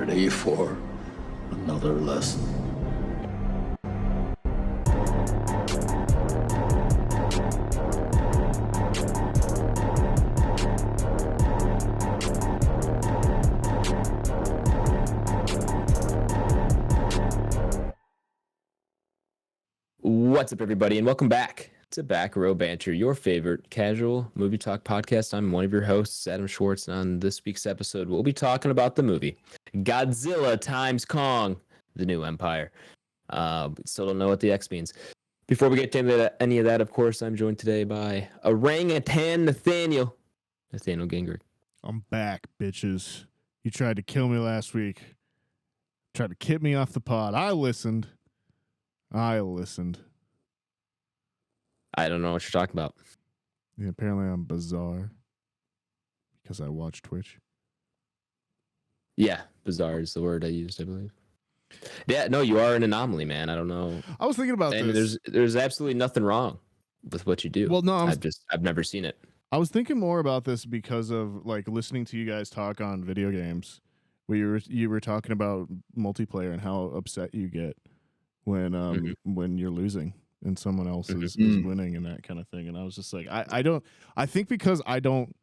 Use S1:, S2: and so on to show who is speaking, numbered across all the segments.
S1: ready for another lesson?
S2: What's up, everybody, and welcome back to Back Row Banter, your favorite casual movie talk podcast. I'm one of your hosts, Adam Schwartz, and on this week's episode, we'll be talking about the movie Godzilla times Kong, The New Empire. Still don't know what the X means. Before we get to any of that, of course, I'm joined today by orangutan Nathaniel Gingrich.
S3: I'm back, bitches. You tried to kill me last week. Tried to kick me off the pod. I listened. I
S2: don't know what you're talking about.
S3: Yeah, apparently I'm bizarre because I watch Twitch.
S2: Yeah, bizarre is the word I used, I believe. Yeah, no, you are an anomaly, man. I don't know.
S3: I was thinking about this.
S2: There's absolutely nothing wrong with what you do.
S3: Well, no,
S2: I've never seen it.
S3: I was thinking more about this because of like listening to you guys talk on video games, where you were talking about multiplayer and how upset you get when you're losing and someone else is winning and that kind of thing. And I was just like, I think because I didn't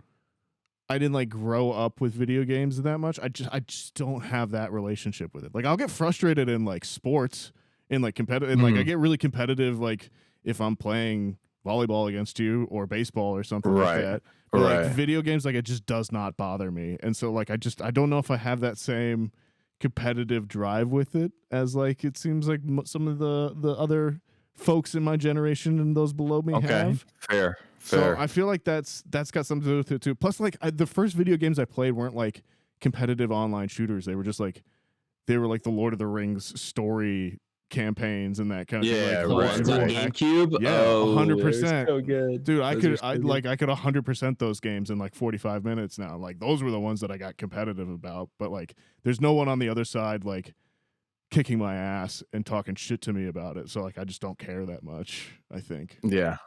S3: like grow up with video games that much. I just don't have that relationship with it. Like I'll get frustrated in like sports, in like competitive, and like I get really competitive like if I'm playing volleyball against you or baseball or something like that. But like video games, like it just does not bother me. And so like I don't know if I have that same competitive drive with it as like it seems like some of the other folks in my generation and those below me have.
S4: Fair.
S3: So I feel like that's got something to do with it too. Plus, like the first video games I played weren't like competitive online shooters. They were just like the Lord of the Rings story campaigns and that kind of thing.
S2: Yeah, right. On GameCube.
S3: Yeah, 100%.
S2: So good.
S3: Dude, I could 100% those games in like 45 minutes now. Like those were the ones that I got competitive about. But like, there's no one on the other side like kicking my ass and talking shit to me about it. So like, I just don't care that much, I think.
S4: Yeah.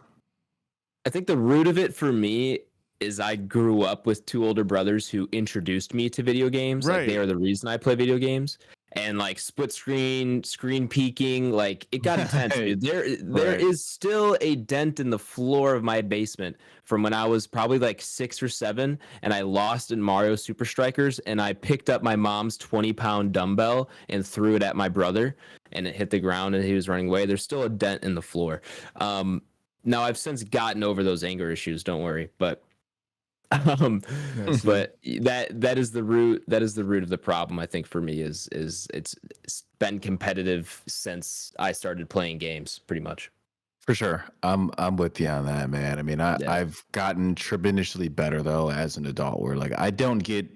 S2: I think the root of it for me is I grew up with two older brothers who introduced me to video games.
S3: Right.
S2: Like they are the reason I play video games. And like split screen peeking, like it got intense. Dude. There is still a dent in the floor of my basement from when I was probably like 6 or 7, and I lost in Mario Super Strikers, and I picked up my mom's 20-pound dumbbell and threw it at my brother, and it hit the ground, and he was running away. There's still a dent in the floor. Now I've since gotten over those anger issues. Don't worry, but. But that is the root of the problem. I think for me is it's been competitive since I started playing games, pretty much.
S4: For sure. I'm with you on that, man. I mean, I've gotten tremendously better though as an adult, where like I don't get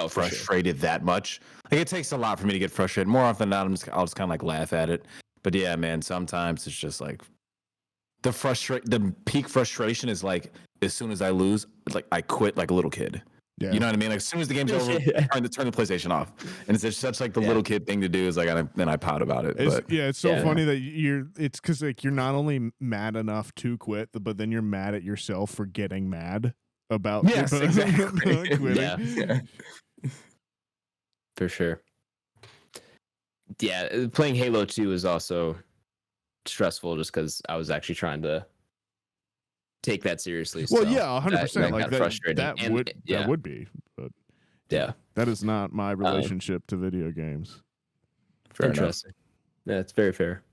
S4: frustrated that much. Like it takes a lot for me to get frustrated. More often than not, I'll just kind of like laugh at it. But yeah, man, sometimes it's just like the peak frustration is like as soon as I lose, like I quit like a little kid. Yeah. You know what I mean? Like as soon as the game's over, I'm trying to turn the PlayStation off. And it's just such like the little kid thing to do is like then I pout about it.
S3: It's so funny that it's because like you're not only mad enough to quit, but then you're mad at yourself for getting mad about
S4: exactly.
S3: quitting.
S2: Yeah. For sure. Yeah, playing Halo 2 is also stressful just because I was actually trying to take that seriously.
S3: Well, yeah, 100%.
S2: Like frustrating.
S3: That would be, but
S2: yeah,
S3: that is not my relationship to video games.
S2: Interesting. Yeah, it's very fair.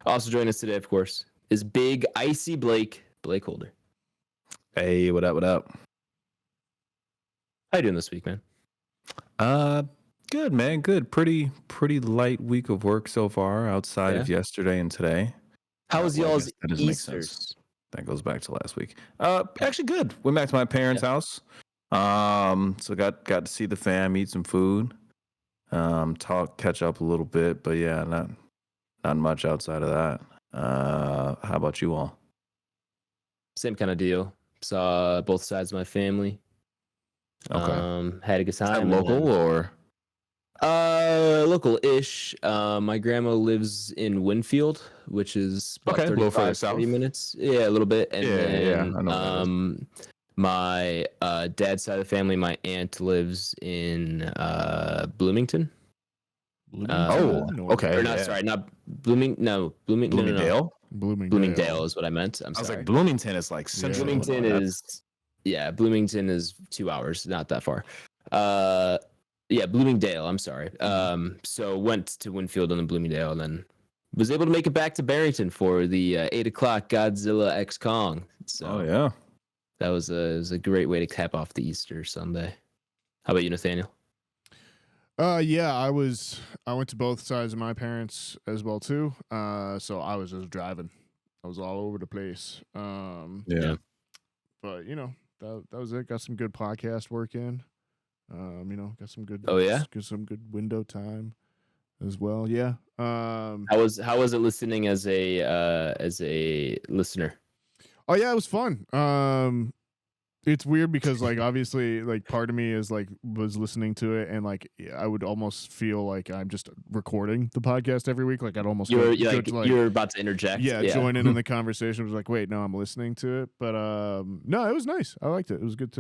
S2: Also joining us today, of course, is Big Icy BlakeHolder.
S4: Hey, what up?
S2: How you doing this week, man?
S4: Good, man. Good. Pretty light week of work so far, outside of yesterday and today.
S2: How was y'all's Easter's?
S4: That goes back to last week. Actually good. Went back to my parents' house. So got to see the fam, eat some food, catch up a little bit, but yeah, not much outside of that. How about you all?
S2: Same kind of deal. Saw both sides of my family.
S4: Okay.
S2: Had a good time.
S4: Local or?
S2: Local-ish. My grandma lives in Winfield, which is about 35, 40 minutes. Yeah, a little bit. And then,
S4: I know
S2: My dad's side of the family, my aunt lives in Bloomington.
S4: Okay.
S2: Or not, sorry, not Blooming. No,
S4: Bloomingdale.
S2: Bloomingdale is what I meant.
S4: I was like, Bloomington is like central.
S2: Bloomington is, Bloomington is 2 hours, not that far. Bloomingdale. I'm sorry. So went to Winfield and then Bloomingdale, and then was able to make it back to Barrington for the 8:00 Godzilla X Kong. So that was a great way to cap off the Easter Sunday. How about you, Nathaniel?
S3: I went to both sides of my parents as well too. So I was just driving. I was all over the place. But that was it. Got some good podcast work in. Got some good some good window time as well. Yeah.
S2: How was it listening as a listener?
S3: Oh yeah, it was fun. It's weird because like obviously like part of me is like was listening to it and like I would almost feel like I'm just recording the podcast every week. Like I'd almost
S2: you're about to interject.
S3: Join in the conversation. It was like, wait, no, I'm listening to it. But no, it was nice. I liked it. It was good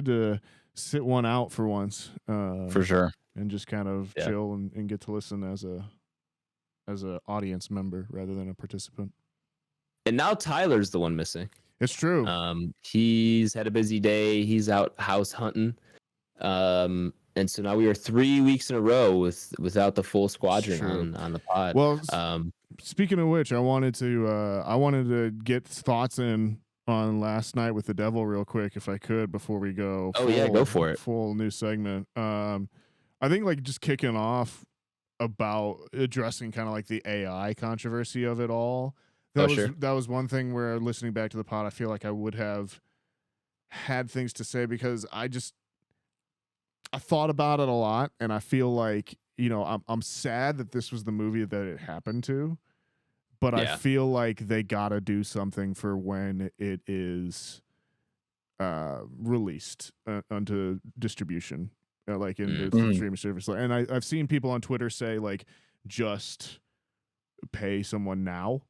S3: to sit one out for once.
S4: For sure.
S3: And just kind of chill and get to listen as a audience member rather than a participant.
S2: And now Tyler's the one missing.
S3: It's true.
S2: He's had a busy day. He's out house hunting. And so now we are 3 weeks in a row without the full squadron on the pod.
S3: Well, speaking of which, I wanted to get thoughts in on last night with the devil real quick, if I could, before we go.
S2: Go for it.
S3: Full new segment. I think like just kicking off about addressing kind of like the AI controversy of it all. That was one thing where listening back to the pod, I feel like I would have had things to say because I thought about it a lot, and I feel like I'm sad that this was the movie that it happened to, but I feel like they gotta do something for when it is released onto distribution, like in the streaming service. And I've seen people on Twitter say like just pay someone now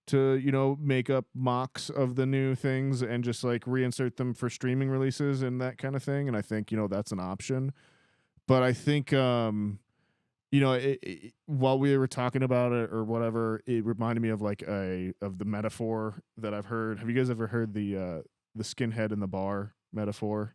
S3: to make up mocks of the new things and just like reinsert them for streaming releases and that kind of thing. And I think that's an option. But I think while we were talking about it or whatever, it reminded me of like of the metaphor that I've heard. Have you guys ever heard the skinhead in the bar metaphor?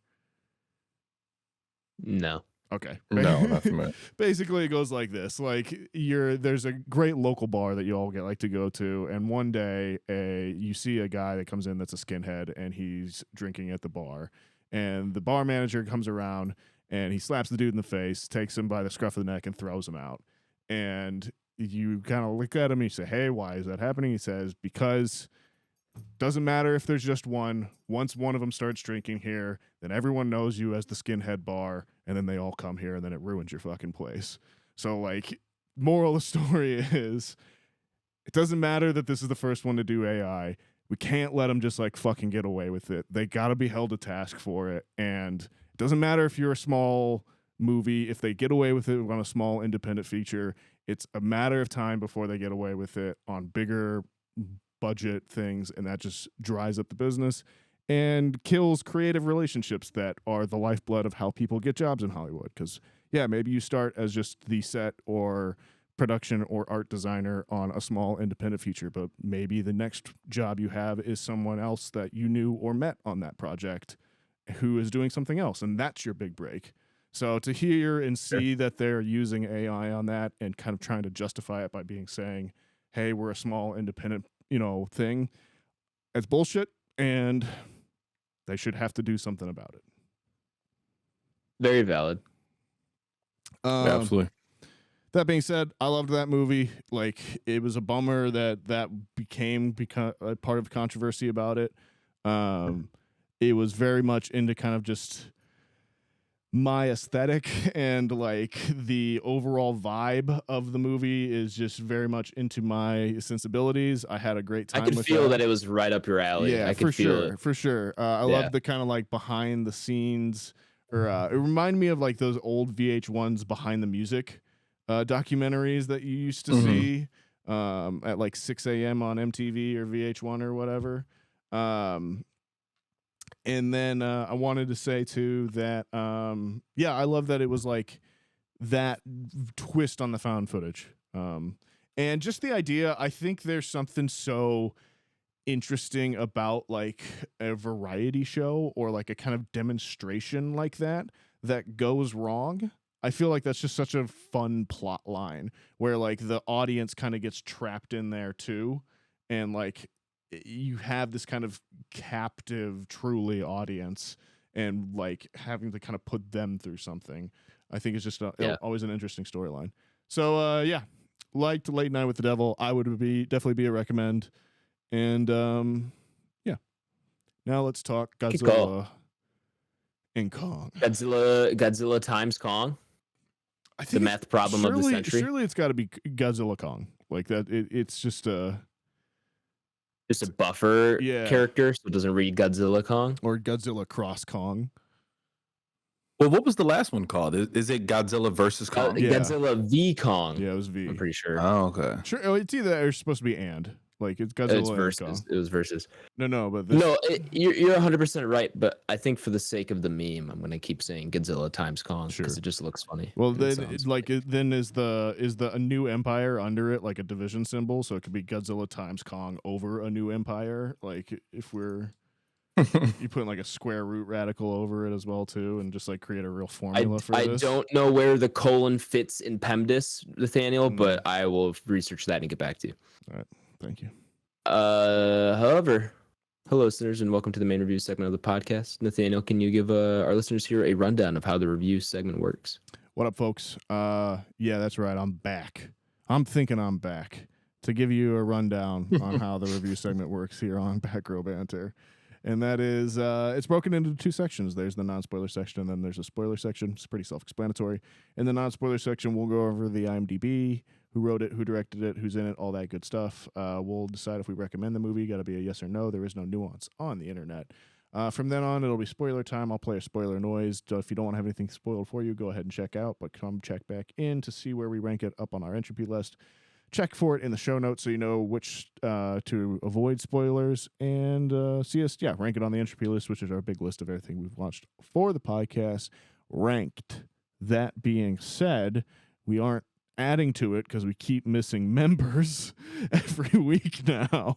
S2: No.
S3: Okay.
S4: No, not familiar.
S3: Basically, it goes like this: like there's a great local bar that you all like to go to, and one day you see a guy that comes in that's a skinhead, and he's drinking at the bar, and the bar manager comes around and he slaps the dude in the face, takes him by the scruff of the neck, and throws him out. And you kind of look at him and you say, "Hey, why is that happening?" He says, "Because doesn't matter if there's just one. Once one of them starts drinking here, then everyone knows you as the skinhead bar, and then they all come here, and then it ruins your fucking place." So, like, moral of the story is, it doesn't matter that this is the first one to do AI. We can't let them just, like, fucking get away with it. They gotta be held to task for it, and it doesn't matter if you're a small movie. If they get away with it on a small independent feature, it's a matter of time before they get away with it on bigger budget things, and that just dries up the business and kills creative relationships that are the lifeblood of how people get jobs in Hollywood. Because maybe you start as just the set or production or art designer on a small independent feature, but maybe the next job you have is someone else that you knew or met on that project who is doing something else, and that's your big break. So to hear and see that they're using AI on that and kind of trying to justify it by saying, hey, we're a small independent thing, it's bullshit, and they should have to do something about it.
S2: Very valid.
S4: Absolutely.
S3: That being said, I loved that movie. Like, it was a bummer that became a part of controversy about it. It was very much into kind of just my aesthetic, and like the overall vibe of the movie is just very much into my sensibilities. I had a great time.
S2: I could feel that it was right up your alley.
S3: Yeah,
S2: I could feel it.
S3: For sure. I love the kind of like behind the scenes, or it reminded me of like those old VH1's behind the music documentaries that you used to see at like 6 a.m. on MTV or VH1 or whatever. And then I wanted to say too that I love that it was like that twist on the found footage. And just the idea, I think there's something so interesting about like a variety show or like a kind of demonstration like that goes wrong. I feel like that's just such a fun plot line where like the audience kind of gets trapped in there too. And like you have this kind of captive truly audience and like having to kind of put them through something. I think it's just always an interesting storyline. So liked Late Night with the Devil. I would definitely be a recommend. And now let's talk Godzilla and Kong.
S2: Godzilla times Kong. I think the math problem of the century.
S3: Surely it's got to be Godzilla Kong. Like that. It's just a
S2: buffer character, so it doesn't read Godzilla Kong
S3: or Godzilla Cross Kong.
S4: Well, what was the last one called? Is it Godzilla versus Kong?
S2: Godzilla v Kong.
S3: Yeah, it was V.
S2: I'm pretty sure.
S4: Oh, okay.
S3: Sure. Oh, it's either supposed to be and. Like it's Godzilla.
S2: It's versus. Kong. It was versus.
S3: No, but
S2: you're 100% right. But I think for the sake of the meme, I'm gonna keep saying Godzilla times Kong because it just looks funny.
S3: Well, then is a new empire under it like a division symbol? So it could be Godzilla times Kong over a new empire. Like if we're you put like a square root radical over it as well too, and just like create a real formula for this.
S2: I don't know where the colon fits in PEMDAS, Nathaniel, but I will research that and get back to you.
S3: All right. Thank you.
S2: However, hello, listeners, and welcome to the main review segment of the podcast. Nathaniel, can you give our listeners here a rundown of how the review segment works?
S3: What up, folks? Yeah, that's right. I'm back. I'm back to give you a rundown on how the review segment works here on Back Row Banter. And that is, it's broken into two sections. There's the non-spoiler section, and then there's a spoiler section. It's pretty self-explanatory. In the non-spoiler section, we'll go over the IMDb, who wrote it, who directed it, who's in it, all that good stuff. We'll decide if we recommend the movie. Got to be a yes or no. There is no nuance on the internet. From then on, it'll be spoiler time. I'll play a spoiler noise. So if you don't want to have anything spoiled for you, go ahead and check out. But come check back in to see where we rank it up on our Entropy list. Check for it in the show notes so you know which to avoid spoilers. And see us, rank it on the Entropy list, which is our big list of everything we've watched for the podcast. Ranked. That being said, we aren't adding to it because we keep missing members every week now.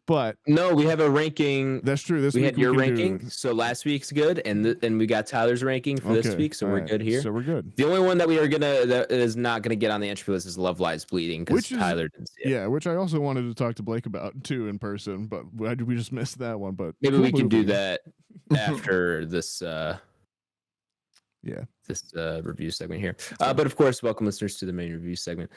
S3: But
S2: no, we have a ranking.
S3: That's true. This
S2: we
S3: week
S2: had your ranking, so last week's good, and we got Tyler's ranking for this week, so we're good here.
S3: So we're good.
S2: The only one that that is not gonna get on the Entropy list is Love Lies Bleeding because Tyler didn't see it.
S3: Yeah, which I also wanted to talk to Blake about too in person, but we just missed that one. But
S2: maybe we can do that after this. This review segment here. But of course, welcome listeners to the main review segment.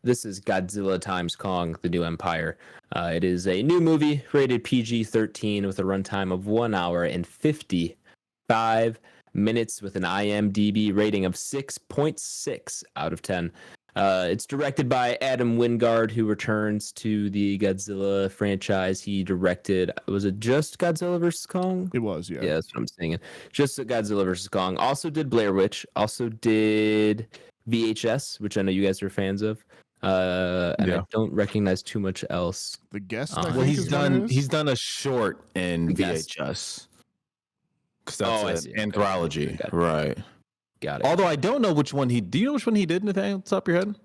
S2: This is Godzilla times Kong, The New Empire. It is a new movie rated PG-13 with a runtime of 1 hour and 55 minutes with an IMDb rating of 6.6 out of 10. It's directed by Adam Wingard, who returns to the Godzilla franchise. He directed, was it just Godzilla vs. Kong?
S3: It was, yeah.
S2: Yeah, that's what I'm saying. Just Godzilla vs. Kong. Also did Blair Witch. Also did VHS, which I know you guys are fans of. And I don't recognize too much else.
S3: The Guest.
S4: Well, he's done a short in VHS. Because that's an anthology, right?
S2: Got it.
S4: Although I don't know which one do you know which one he did, Nathaniel? Top of your head?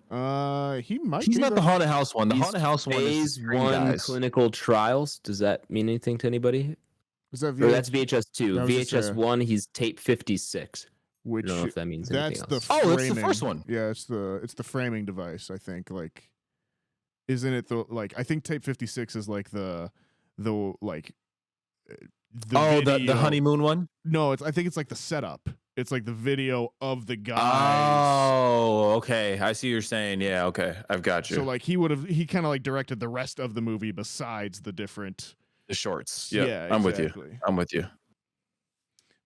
S3: He might.
S4: He's not the haunted house one. The haunted house one is
S2: Phase 1 clinical trials. Does that mean anything to anybody?
S3: Is that
S2: that's VHS 2. VHS 1, he's tape 56.
S3: Which
S2: I don't know if that means anything else.
S4: That's the first one.
S3: Yeah, it's the framing device, I think. Like, isn't it I think tape 56 is like the
S4: honeymoon one?
S3: No, I think it's like the setup. It's like the video of the guy.
S4: Oh, okay. I see what you're saying. Yeah, okay. I've got you.
S3: So like he kind of like directed the rest of the movie besides the
S4: shorts.
S3: Yep. Yeah,
S4: I'm with you.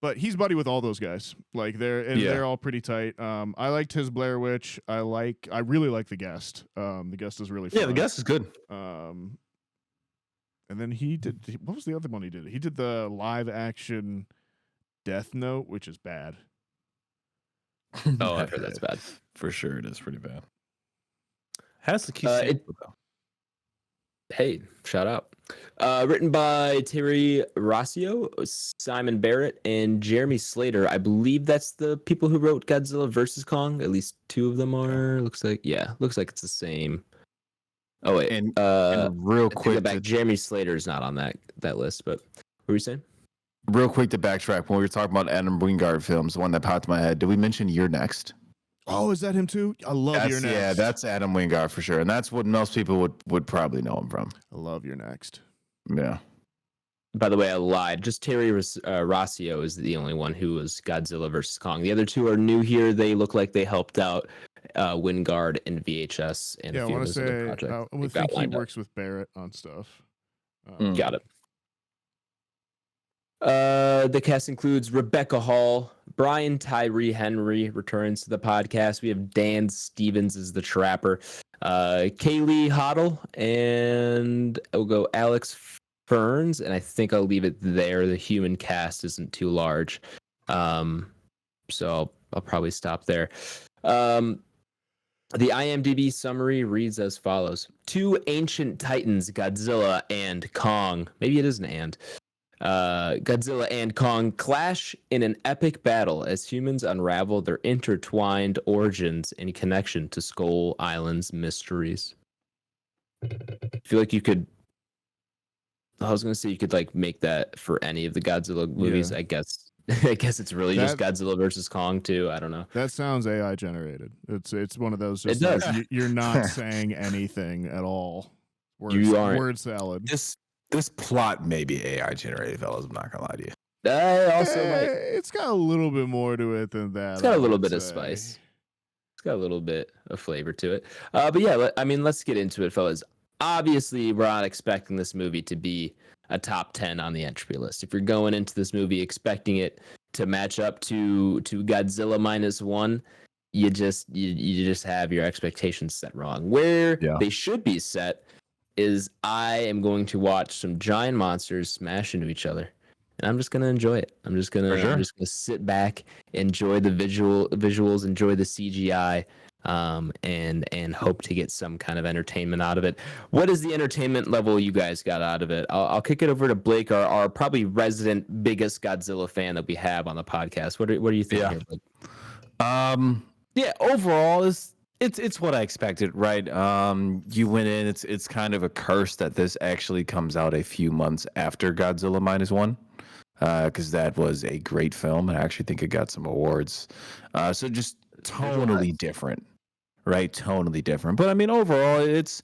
S4: But
S3: he's buddy with all those guys. Like they're all pretty tight. I liked his Blair Witch. I really like The Guest. The Guest is really fun.
S4: Yeah, The Guest is good.
S3: And then what was the other one he did? He did the live action Death Note, which is bad.
S2: Oh, I've heard that's bad.
S4: For sure, it is pretty bad. Has the key
S2: Hey, shout out. Written by Terry Rossio, Simon Barrett, and Jeremy Slater. I believe that's the people who wrote Godzilla vs. Kong. At least two of them are. Looks like it's the same. Oh wait,
S4: and real quick,
S2: Jeremy Slater is not on that list. But what were you saying?
S4: Real quick to backtrack, when we were talking about Adam Wingard films, the one that popped in my head, did we mention You're Next?
S3: Oh, is that him too? I love You're Next.
S4: Yeah, that's Adam Wingard for sure, and that's what most people would probably know him from.
S3: I love You're Next.
S4: Yeah.
S2: By the way, I lied. Just Terry Rossio is the only one who was Godzilla vs. Kong. The other two are new here. They look like they helped out Wingard and VHS and a few of those other projects.
S3: I think he works with Barrett on stuff.
S2: Got it. The cast includes Rebecca Hall, Brian Tyree Henry returns to the podcast. We have Dan Stevens as the Trapper, Kaylee Hoddle, and we'll go Alex Ferns, and I think I'll leave it there. The human cast isn't too large, so I'll probably stop there. The IMDb summary reads as follows: two ancient titans, Godzilla and Kong. Maybe it is an and. Godzilla and Kong clash in an epic battle as humans unravel their intertwined origins in connection to Skull Island's mysteries. I feel like you could. I was gonna say you could like make that for any of the Godzilla movies. Yeah. I guess it's really just Godzilla versus Kong too. I don't know.
S3: That sounds AI generated. It's one of those. Just it does. You're not saying anything at all. Word salad.
S4: This plot may be AI generated, fellas. I'm not gonna lie to you.
S3: It's got a little bit more to it than that.
S2: It's got a little bit of spice. It's got a little bit of flavor to it. But yeah, let's get into it, fellas. Obviously, we're not expecting this movie to be a top 10 on the Entropy list. If you're going into this movie expecting it to match up to Godzilla -1, you just have your expectations set wrong. Where they should be set is I am going to watch some giant monsters smash into each other, and I'm just gonna enjoy it. I'm just gonna sit back, enjoy the visuals, enjoy the CGI, and hope to get some kind of entertainment out of it. What is the entertainment level you guys got out of it? I'll kick it over to Blake, our probably resident biggest Godzilla fan that we have on the podcast. What do you think?
S4: Yeah, overall it's what I expected, right? You went in. It's kind of a curse that this actually comes out a few months after Godzilla -1, because that was a great film. I actually think it got some awards. So just tonally different, right? Tonally different. But I mean, overall, it's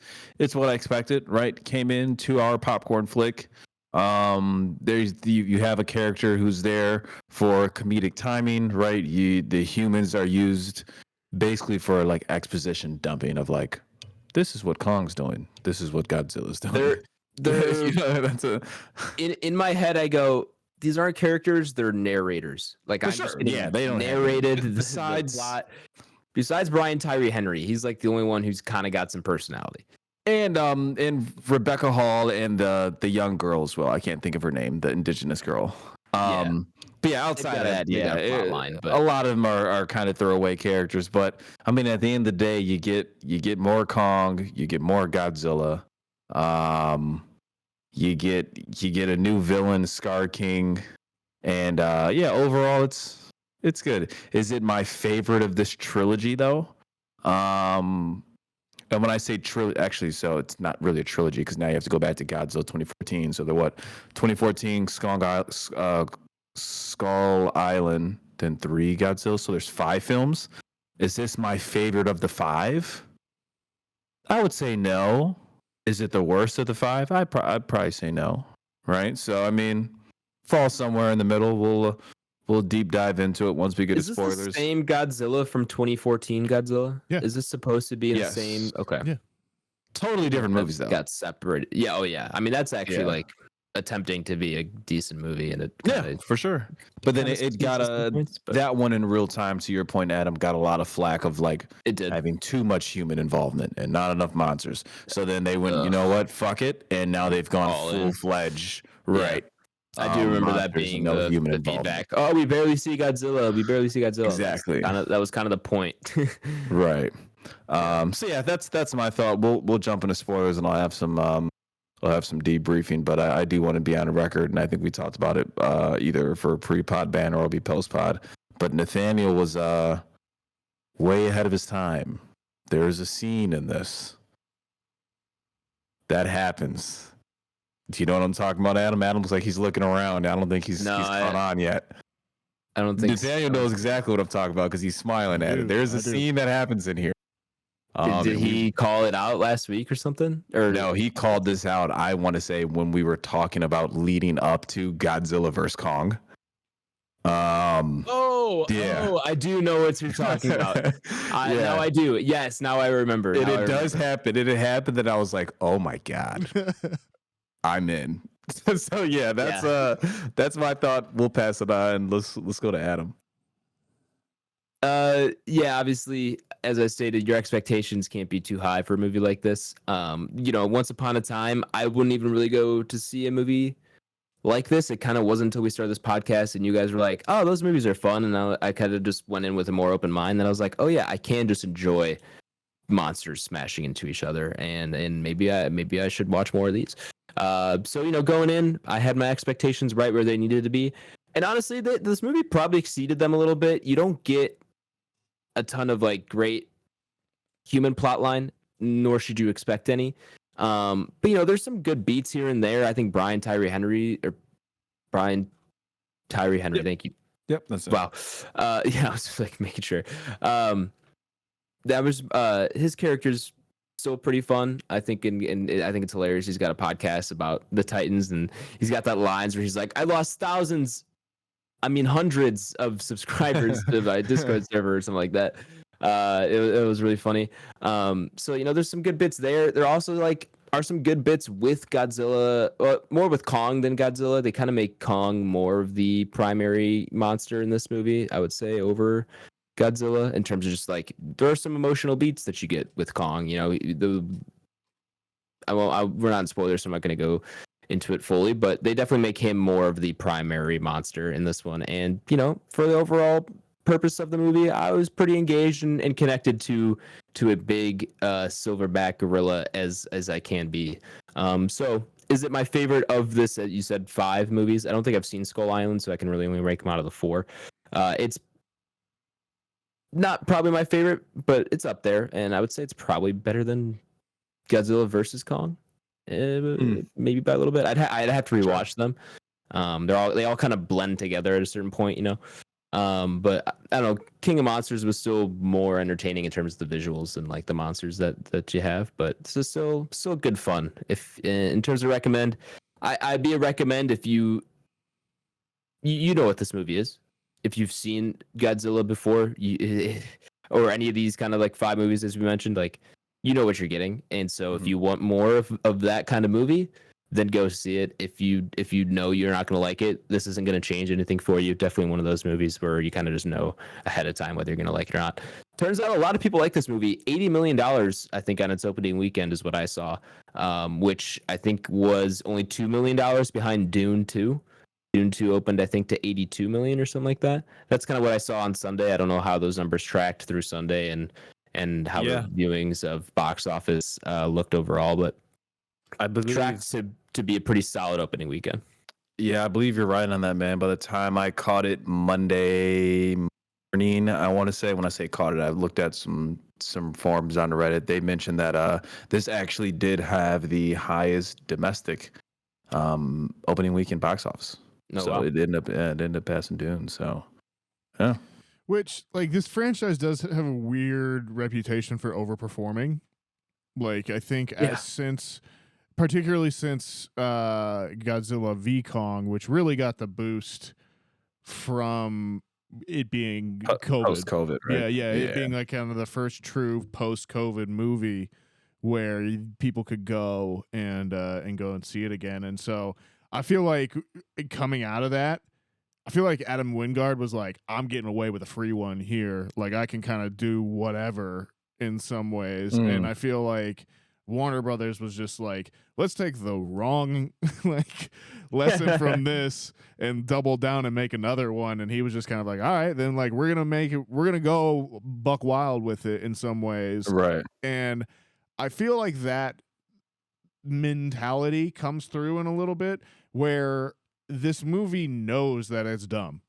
S4: what I expected, right? Came in 2-hour popcorn flick. You have a character who's there for comedic timing, right? The humans are used basically for like exposition dumping of like, this is what Kong's doing, this is what Godzilla's doing.
S2: In my head I go, these aren't characters, they're narrators. Like I'm just they don't narrated besides the plot. Besides Brian Tyree Henry, he's like the only one who's kind of got some personality.
S4: And Rebecca Hall and the young girl as well. I can't think of her name, the indigenous girl. But yeah, outside of that, a lot of them are kind of throwaway characters. But I mean, at the end of the day, you get more Kong, you get more Godzilla, you get a new villain, Scar King, and overall it's good. Is it my favorite of this trilogy though? And when I say trilogy, actually, so it's not really a trilogy because now you have to go back to Godzilla 2014. So 2014 Skull Island, then 3 Godzilla. So there's 5 films. Is this my favorite of the 5? I would say no. Is it the worst of the 5? I'd probably say no. Right. So I mean, fall somewhere in the middle. We'll deep dive into it once we get to spoilers.
S2: Is this the same Godzilla from 2014 Godzilla? Yeah. Is this supposed to be the same? Okay.
S3: Yeah.
S4: Totally different movies though.
S2: Got separated. Yeah. Oh yeah. I mean, that's actually like attempting to be a decent movie, and it
S4: for sure. But then it got that one in real time. To your point, Adam, got a lot of flack of like
S2: it did
S4: having too much human involvement and not enough monsters. So then they went, you know what, fuck it, and now they've gone full-fledged. Right.
S2: I do remember that being the feedback. Oh, we barely see Godzilla.
S4: Exactly.
S2: That was kind of the point.
S4: Right. So yeah, that's my thought. We'll jump into spoilers, and I'll have some we'll have some debriefing. But I do want to be on a record, and I think we talked about it either for pre-pod ban or it'll be post-pod. But Nathaniel was way ahead of his time. There's a scene in this that happens. Do you know what I'm talking about, Adam? Adam looks like he's looking around. I don't think he's caught on yet.
S2: I don't think
S4: Nathaniel knows exactly what I'm talking about because he's smiling at it. There's a scene that happens in here.
S2: Did he call it out last week or something? Or
S4: no, he called this out, I want to say, when we were talking about leading up to Godzilla vs. Kong.
S2: I do know what you're talking about. Now I do. Yes, now I remember.
S4: It does happen. It had happened that I was like, oh my God, I'm in. So yeah, that's my thought. We'll pass it on. Let's go to Adam.
S2: Obviously, as I stated, your expectations can't be too high for a movie like this. Once upon a time, I wouldn't even really go to see a movie like this. It kind of wasn't until we started this podcast and you guys were like, oh, those movies are fun, and I kind of just went in with a more open mind. And I was like, oh yeah, I can just enjoy monsters smashing into each other, and maybe I should watch more of these. So going in, I had my expectations right where they needed to be, and honestly, this movie probably exceeded them a little bit. You don't get a ton of like great human plotline, nor should you expect any. But there's some good beats here and there. I think Brian Tyree Henry.
S4: Yep.
S2: Thank you.
S4: Yep, that's it.
S2: Wow. I was just like making sure. That was his character's still pretty fun. I think, and I think it's hilarious. He's got a podcast about the Titans, and he's got that lines where he's like, "I lost hundreds of subscribers to my Discord server," or something like that. It was really funny. So there's some good bits there. There also are some good bits with Godzilla, more with Kong than Godzilla. They kind of make Kong more of the primary monster in this movie, I would say, over Godzilla, in terms of just there are some emotional beats that you get with Kong. We're not in spoilers, so I'm not going to go into it fully, but they definitely make him more of the primary monster in this one. And for the overall purpose of the movie, I was pretty engaged and connected to a big silverback gorilla as I can be. So is it my favorite of this? You said 5 movies. I don't think I've seen Skull Island, so I can really only rank them out of the 4. It's not probably my favorite, but it's up there, and I would say it's probably better than Godzilla versus Kong. Maybe by a little bit. I'd have to rewatch them. They all kind of blend together at a certain point, But I don't know. King of Monsters was still more entertaining in terms of the visuals and the monsters that you have. But it's still good fun. If in terms of recommend, I'd be a recommend if you know what this movie is. If you've seen Godzilla before, or any of these kind of 5 movies as we mentioned, you know what you're getting. And so if you want more of that kind of movie, then go see it. If you know you're not going to like it, this isn't going to change anything for you. Definitely one of those movies where you kind of just know ahead of time whether you're going to like it or not. Turns out a lot of people like this movie. $80 million, I think, on its opening weekend is what I saw, which I think was only $2 million behind Dune 2. Dune 2 opened, I think, to 82 million or something like that. That's kind of what I saw on Sunday. I don't know how those numbers tracked through Sunday and how the viewings of box office looked overall, but I believe tracked to be a pretty solid opening weekend.
S4: Yeah, I believe you're right on that, man. By the time I caught it Monday morning, I want to say, when I say caught it, I looked at some forums on Reddit. They mentioned that this actually did have the highest domestic opening weekend box office.
S2: Oh,
S4: so
S2: wow.
S4: it ended up passing Dune. So, yeah.
S3: Which, this franchise does have a weird reputation for overperforming. I think particularly since Godzilla v Kong, which really got the boost from it being COVID.
S4: Post-COVID, right?
S3: Yeah. It being kind of the first true post-COVID movie where people could go and go and see it again. And so I feel like coming out of that, I feel like Adam Wingard was like, I'm getting away with a free one here. I can kind of do whatever in some ways. And I feel like Warner Brothers was just like, let's take the wrong lesson from this and double down and make another one. And he was just kind of like, all right, then we're gonna go buck wild with it in some ways.
S4: Right.
S3: And I feel like that mentality comes through in a little bit, where this movie knows that it's dumb.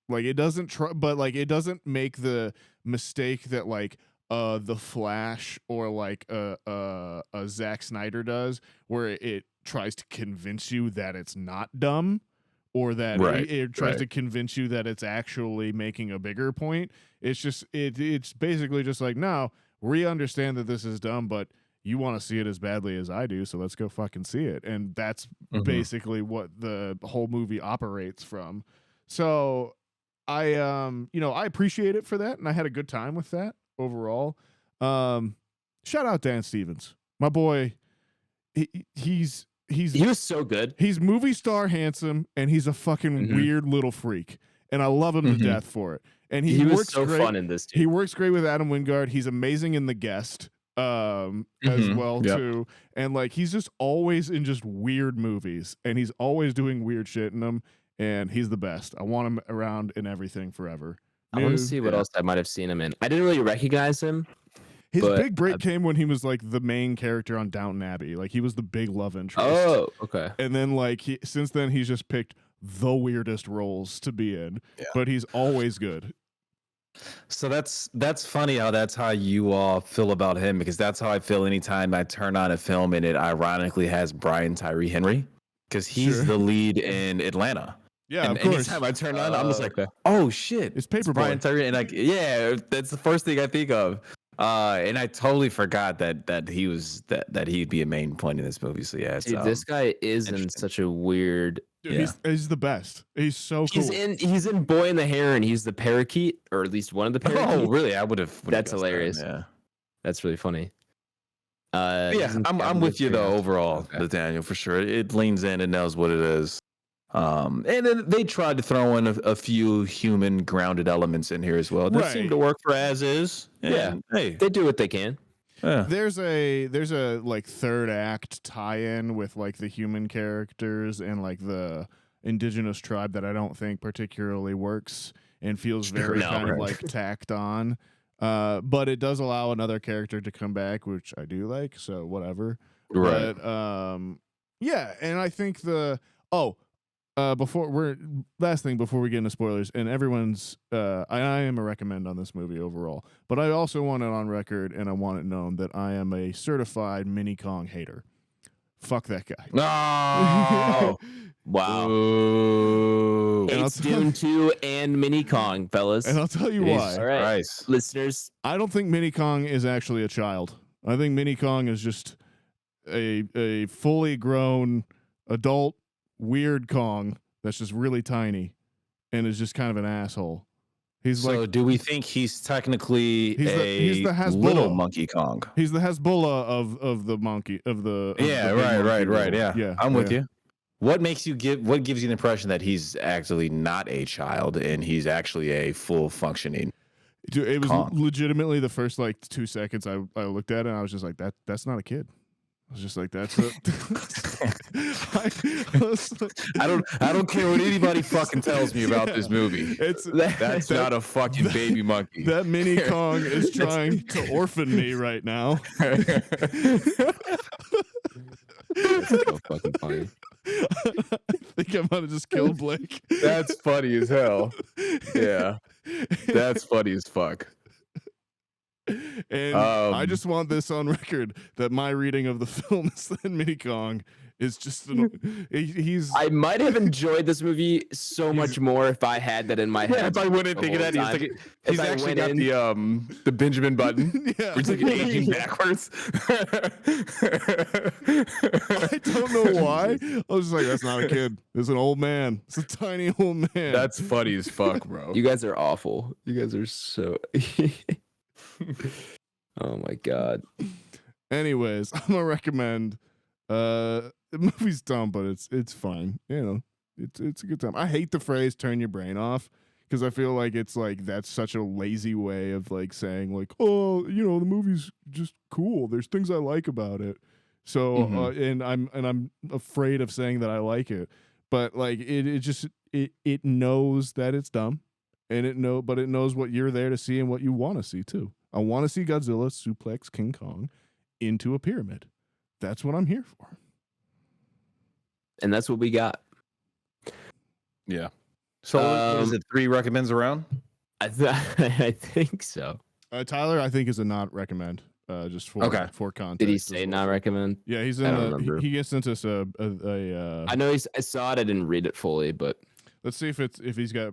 S3: Like it doesn't but like it doesn't make the mistake that like the Flash or like a Zack Snyder does, where it tries to convince you that it's not dumb, or that it tries to convince you that it's actually making a bigger point. It's just it's basically just like, no, we understand that this is dumb, but you want to see it as badly as I do, so let's go fucking see it. And that's basically what the whole movie operates from. So I I appreciate it for that, and I had a good time with that overall. Shout out Dan Stevens, my boy. He was
S2: so good.
S3: He's movie star handsome, and he's a fucking weird little freak, and I love him to death for it. And he
S2: was
S3: works
S2: so
S3: great.
S2: Fun in this too.
S3: He works great with Adam Wingard. He's amazing in The Guest as well too. And like he's just always in just weird movies, and he's always doing weird shit in them, and he's the best. I want him around in everything forever.
S2: I want to see what else I might have seen him in. I didn't really recognize him.
S3: His big break came when he was like the main character on Downton Abbey. Like he was the big love interest.
S2: Oh, okay.
S3: And then like since then he's just picked the weirdest roles to be in, but he's always good.
S4: So that's funny how that's how you all feel about him, because that's how I feel anytime I turn on a film and it ironically has Brian Tyree Henry, because he's the lead in Atlanta.
S3: Yeah,
S4: and
S3: of course.
S4: Anytime I turn on, I'm just like, oh shit,
S3: it's Paperboy.
S4: Brian Tyree, and like, yeah, that's the first thing I think of. And I totally forgot that he was that he'd be a main point in this movie. So yeah,
S2: dude, this guy is in such a weird.
S3: Dude, he's the best. He's so cool.
S2: He's in Boy and the Heron. He's the parakeet, or at least one of the parakeets.
S4: Oh, really? I would have.
S2: That's hilarious.
S4: Yeah,
S2: that's really funny.
S4: I'm with you though. Overall, Nathaniel, for sure. It leans in and knows what it is. And then they tried to throw in a few human grounded elements in here as well. That seemed to work for As Is.
S2: And, hey, they do what they can.
S3: Yeah. There's a like third act tie-in with like the human characters and like the indigenous tribe that I don't think particularly works and feels very of like tacked on. But it does allow another character to come back, which I do like. So whatever.
S4: Right.
S3: But yeah, and I think before we get into spoilers, and everyone's I am a recommend on this movie overall, but I also want it on record and I want it known that I am a certified Mini Kong hater. Fuck that guy.
S4: No.
S2: Wow. It's Dune 2 and Mini Kong, fellas.
S3: And I'll tell you why.
S2: All right, listeners.
S3: I don't think Mini Kong is actually a child. I think Mini Kong is just a fully grown adult weird Kong that's just really tiny and is just kind of an asshole.
S4: So do we think he's technically he's the little monkey Kong?
S3: He's the Hezbollah of the monkey of the
S4: right. Yeah, I'm with you. What gives you the impression that he's actually not a child and he's actually a full functioning?
S3: Dude, it was
S4: Kong.
S3: legitimately the first like 2 seconds I looked at it and I was just like, that's not a kid. I was just like, that's it.
S4: I don't care what anybody fucking tells me about this movie. That's not a fucking baby monkey.
S3: That Mini Kong is trying to orphan me right now.
S2: That's so fucking funny.
S3: I think I might have just killed Blake.
S4: That's funny as hell. Yeah. That's funny as fuck.
S3: And I just want this on record that my reading of the film is that Mini Kong is just he's.
S2: I might have enjoyed this movie so much more if I had that in my head.
S4: If I wouldn't think of that, he's actually got the Benjamin button.
S3: Yeah,
S4: he's like aging backwards.
S3: I don't know why. I was just like, that's not a kid. It's an old man. It's a tiny old man.
S4: That's funny as fuck, bro.
S2: You guys are awful. You guys are so. Oh my god.
S3: Anyways, I'm gonna recommend. The movie's dumb, but it's fine. You know, it's a good time. I hate the phrase "turn your brain off" because I feel like it's like that's such a lazy way of like saying like, oh, you know, the movie's just cool. There's things I like about it. So and I'm afraid of saying that I like it, but like it knows that it's dumb, and it knows what you're there to see and what you want to see too. I want to see Godzilla suplex King Kong into a pyramid. that's what I'm here for.
S2: And that's what we got.
S4: Yeah. So what is it? 3 recommends around?
S2: I think so.
S3: Tyler, I think is a not recommend. Just for context.
S2: Did he say not recommend?
S3: Yeah, he's in he sent us a
S2: I know I saw it. I didn't read it fully, but
S3: let's see if he's got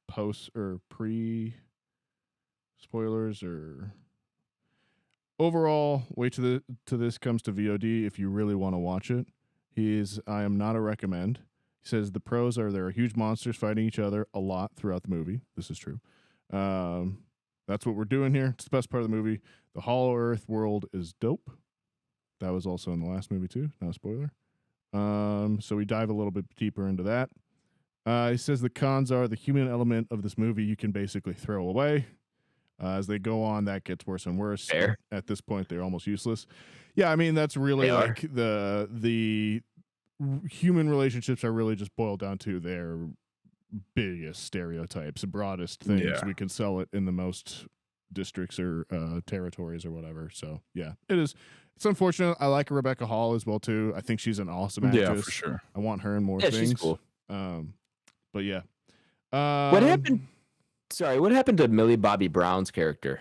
S3: post or pre spoilers or overall. Wait till this comes to VOD if you really want to watch it. I am not a recommend. He says the pros are there are huge monsters fighting each other a lot throughout the movie. This is true. That's what we're doing here. It's the best part of the movie. The Hollow Earth world is dope. That was also in the last movie too. Not a spoiler. So we dive a little bit deeper into that. He says the cons are the human element of this movie you can basically throw away. As they go on, that gets worse and worse.
S2: Fair.
S3: At this point, they're almost useless. Yeah, I mean that's really like the human relationships are really just boiled down to their biggest stereotypes, broadest things. Yeah. We can sell it in the most districts or territories or whatever. So yeah, it's unfortunate. I like Rebecca Hall as well too. I think she's an awesome actress.
S4: Yeah, for sure.
S3: I want her in more things.
S2: She's cool.
S3: But yeah.
S2: What happened? Sorry, what happened to Millie Bobby Brown's character?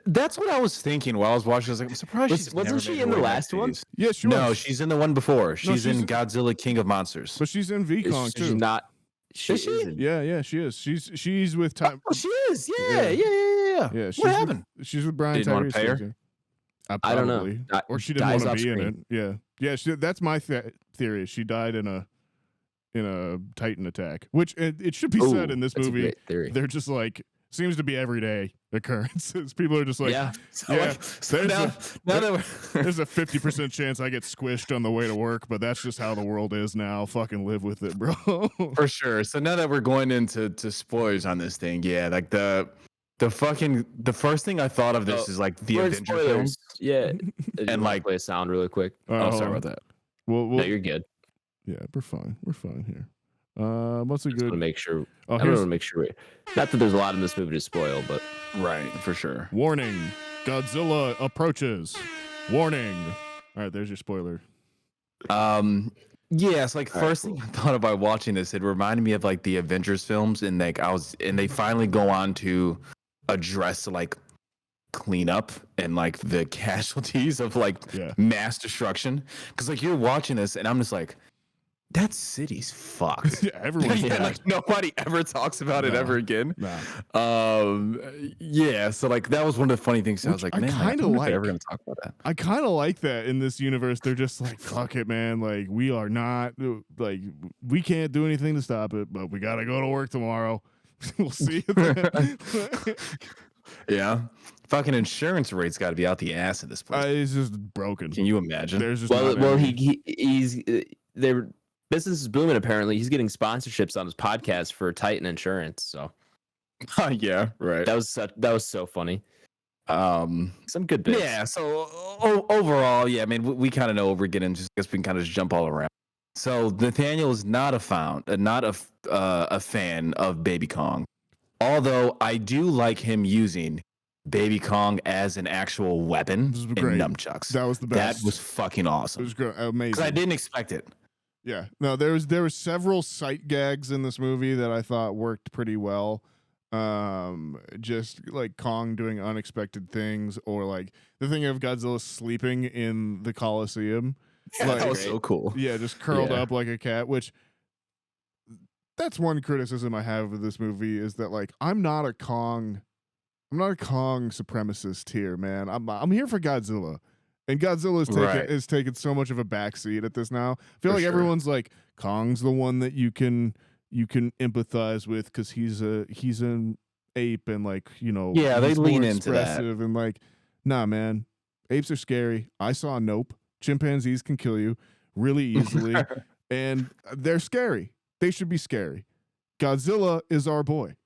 S4: That's what I was thinking while I was watching. I was like, I'm surprised
S2: wasn't she in the last one?
S3: Yeah, she was.
S4: No, she's in the one before. She's in Godzilla King of Monsters.
S3: But she's in V-Kong too.
S2: She's not.
S3: Is she? Yeah, she is. She's with Time.
S4: Oh, she is. Yeah. What happened?
S3: She's with Brian
S4: Didn't want to pay her?
S3: Probably.
S2: I don't know.
S3: Or she didn't want to be in it. Yeah. That's my theory. She died in a Titan attack, which it should be said in this movie. They're just like seems to be everyday occurrences. People are just like, there's a 50% chance I get squished on the way to work, but that's just how the world is now. Fucking live with it, bro.
S4: For sure. So now that we're going into spoilers on this thing, yeah, like the first thing I thought of this is like the Avenger films.
S2: Yeah.
S4: And like
S2: play a sound really quick.
S4: Sorry about that.
S2: No, you're good.
S3: Yeah, we're fine. We're fine here. What's a good?
S2: Want to make sure. I want to make sure. Not that there's a lot in this movie to spoil, but
S4: right, for sure.
S3: Warning: Godzilla approaches. Warning. All right, there's your spoiler.
S4: Yes, like first thing I thought about watching this, it reminded me of like the Avengers films, and like they finally go on to address like cleanup and like the casualties of like mass destruction. Because like you're watching this, and I'm just like, that city's fucked.
S3: Yeah, everyone's
S4: like nobody ever talks about it ever again. Yeah, so like that was one of the funny things. I was like, man, I kind of like ever gonna talk about that.
S3: I kind of like that in this universe. They're just like, fuck it, man. Like we are not like we can't do anything to stop it, but we gotta go to work tomorrow. We'll see you then.
S2: Yeah.
S4: Fucking insurance rates got to be out the ass of this place.
S3: It's just broken.
S4: Can you imagine?
S3: There's just
S2: he's their business is booming. Apparently, he's getting sponsorships on his podcast for Titan Insurance. So,
S4: yeah, right.
S2: That was so funny. Some good bits.
S4: Yeah. So overall, yeah. I mean, we kind of know what we're getting. Just guess we can kind of jump all around. So Nathaniel is not a fan of Baby Kong, although I do like him using Baby Kong as an actual weapon in nunchucks.
S3: That was the best.
S4: That was fucking awesome.
S3: It was great. Amazing.
S4: Because I didn't expect it.
S3: Yeah. No, there were several sight gags in this movie that I thought worked pretty well. Just like Kong doing unexpected things, or like the thing of Godzilla sleeping in the Coliseum.
S4: Yeah,
S3: like,
S4: that was so cool.
S3: Yeah, just curled up like a cat, which that's one criticism I have of this movie is that like I'm not a Kong supremacist here, man. I'm here for Godzilla. And Godzilla is taking so much of a backseat at this now. I feel like everyone's like, Kong's the one that you can empathize with because he's an ape and like, you know,
S4: they lean into that.
S3: And like, nah, man, apes are scary. I saw Nope. Chimpanzees can kill you really easily, and they're scary. They should be scary. Godzilla is our boy.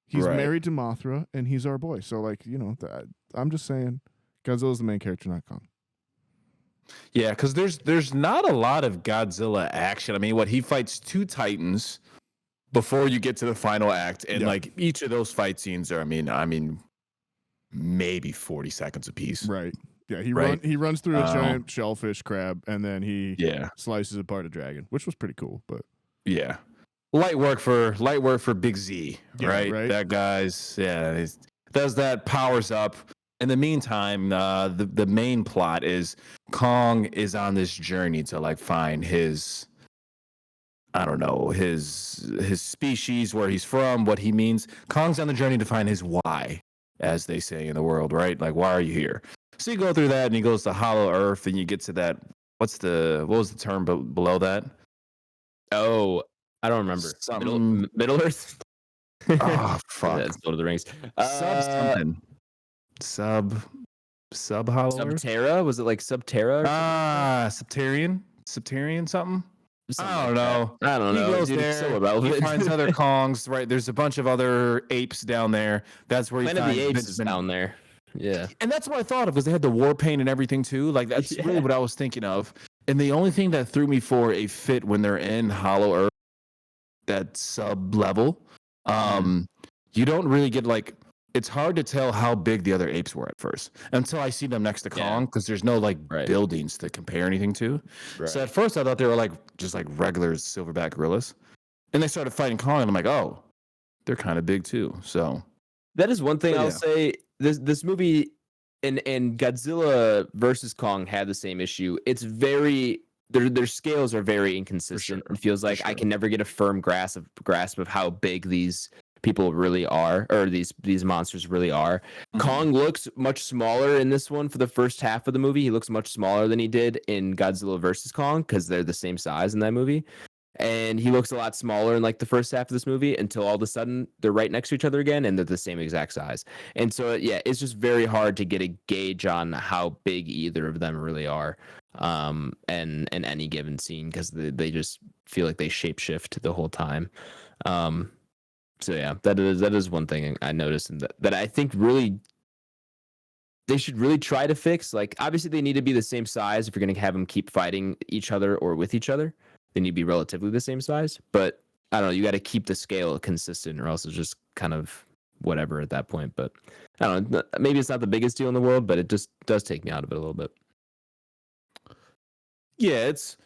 S3: He's married to Mothra, and he's our boy. So, like, you know, I'm just saying, Godzilla's the main character, not Kong.
S4: Yeah, because there's not a lot of Godzilla action. I mean, he fights 2 Titans before you get to the final act, and like each of those fight scenes are, I mean, maybe 40 seconds apiece.
S3: Right. Yeah, he
S4: right?
S3: runs through a giant shellfish crab, and then he
S4: Yeah.
S3: slices apart a dragon, which was pretty cool. But
S4: yeah, light work for Big Z,
S3: Yeah,
S4: right?
S3: right.
S4: That guy's does that, powers up. In the meantime, the main plot is Kong is on this journey to like find his, I don't know, his species, where he's from, what he means. Kong's on the journey to find his why, as they say in the world, right? Like, why are you here? So you go through that, and he goes to Hollow Earth, and you get to that. What was the term below that?
S2: Oh, I don't remember. Middle Earth.
S4: Oh fuck!
S2: That's Lord of the Rings.
S4: Sub something. Sub Hollow Earth?
S2: Subterra? Was it like Subterra?
S4: Subterranean something. I don't
S2: know.
S4: He goes there. He finds other Kongs. Right. There's a bunch of other apes down there. That's where he finds
S2: the apes is down there. Yeah.
S4: And that's what I thought of, because they had the war paint and everything too. Like, that's really what I was thinking of. And the only thing that threw me for a fit when they're in Hollow Earth, that sub level, you don't really get like, it's hard to tell how big the other apes were at first until I see them next to Kong, because there's no like buildings to compare anything to. Right. So at first I thought they were like just like regular silverback gorillas, and they started fighting Kong, and I'm like, oh, they're kind of big too. So
S2: that is one thing I'll say. This movie and Godzilla versus Kong had the same issue. It's very their scales are very inconsistent. It feels like I can never get a firm grasp of how big these people really are, or these monsters really are. Kong looks much smaller in this one for the first half of the movie. He looks much smaller than he did in Godzilla versus Kong, because they're the same size in that movie. And he looks a lot smaller in like the first half of this movie, until all of a sudden they're right next to each other again, and they're the same exact size. And so it's just very hard to get a gauge on how big either of them really are, in any given scene, because they just feel like they shapeshift the whole time. So yeah, that is one thing I noticed, and that I think really they should really try to fix. Like, obviously they need to be the same size if you're going to have them keep fighting each other or with each other. They need to be relatively the same size, but I don't know, you got to keep the scale consistent, or else it's just kind of whatever at that point. But I don't know, maybe it's not the biggest deal in the world, but it just does take me out of it a little bit.
S4: Yeah, it's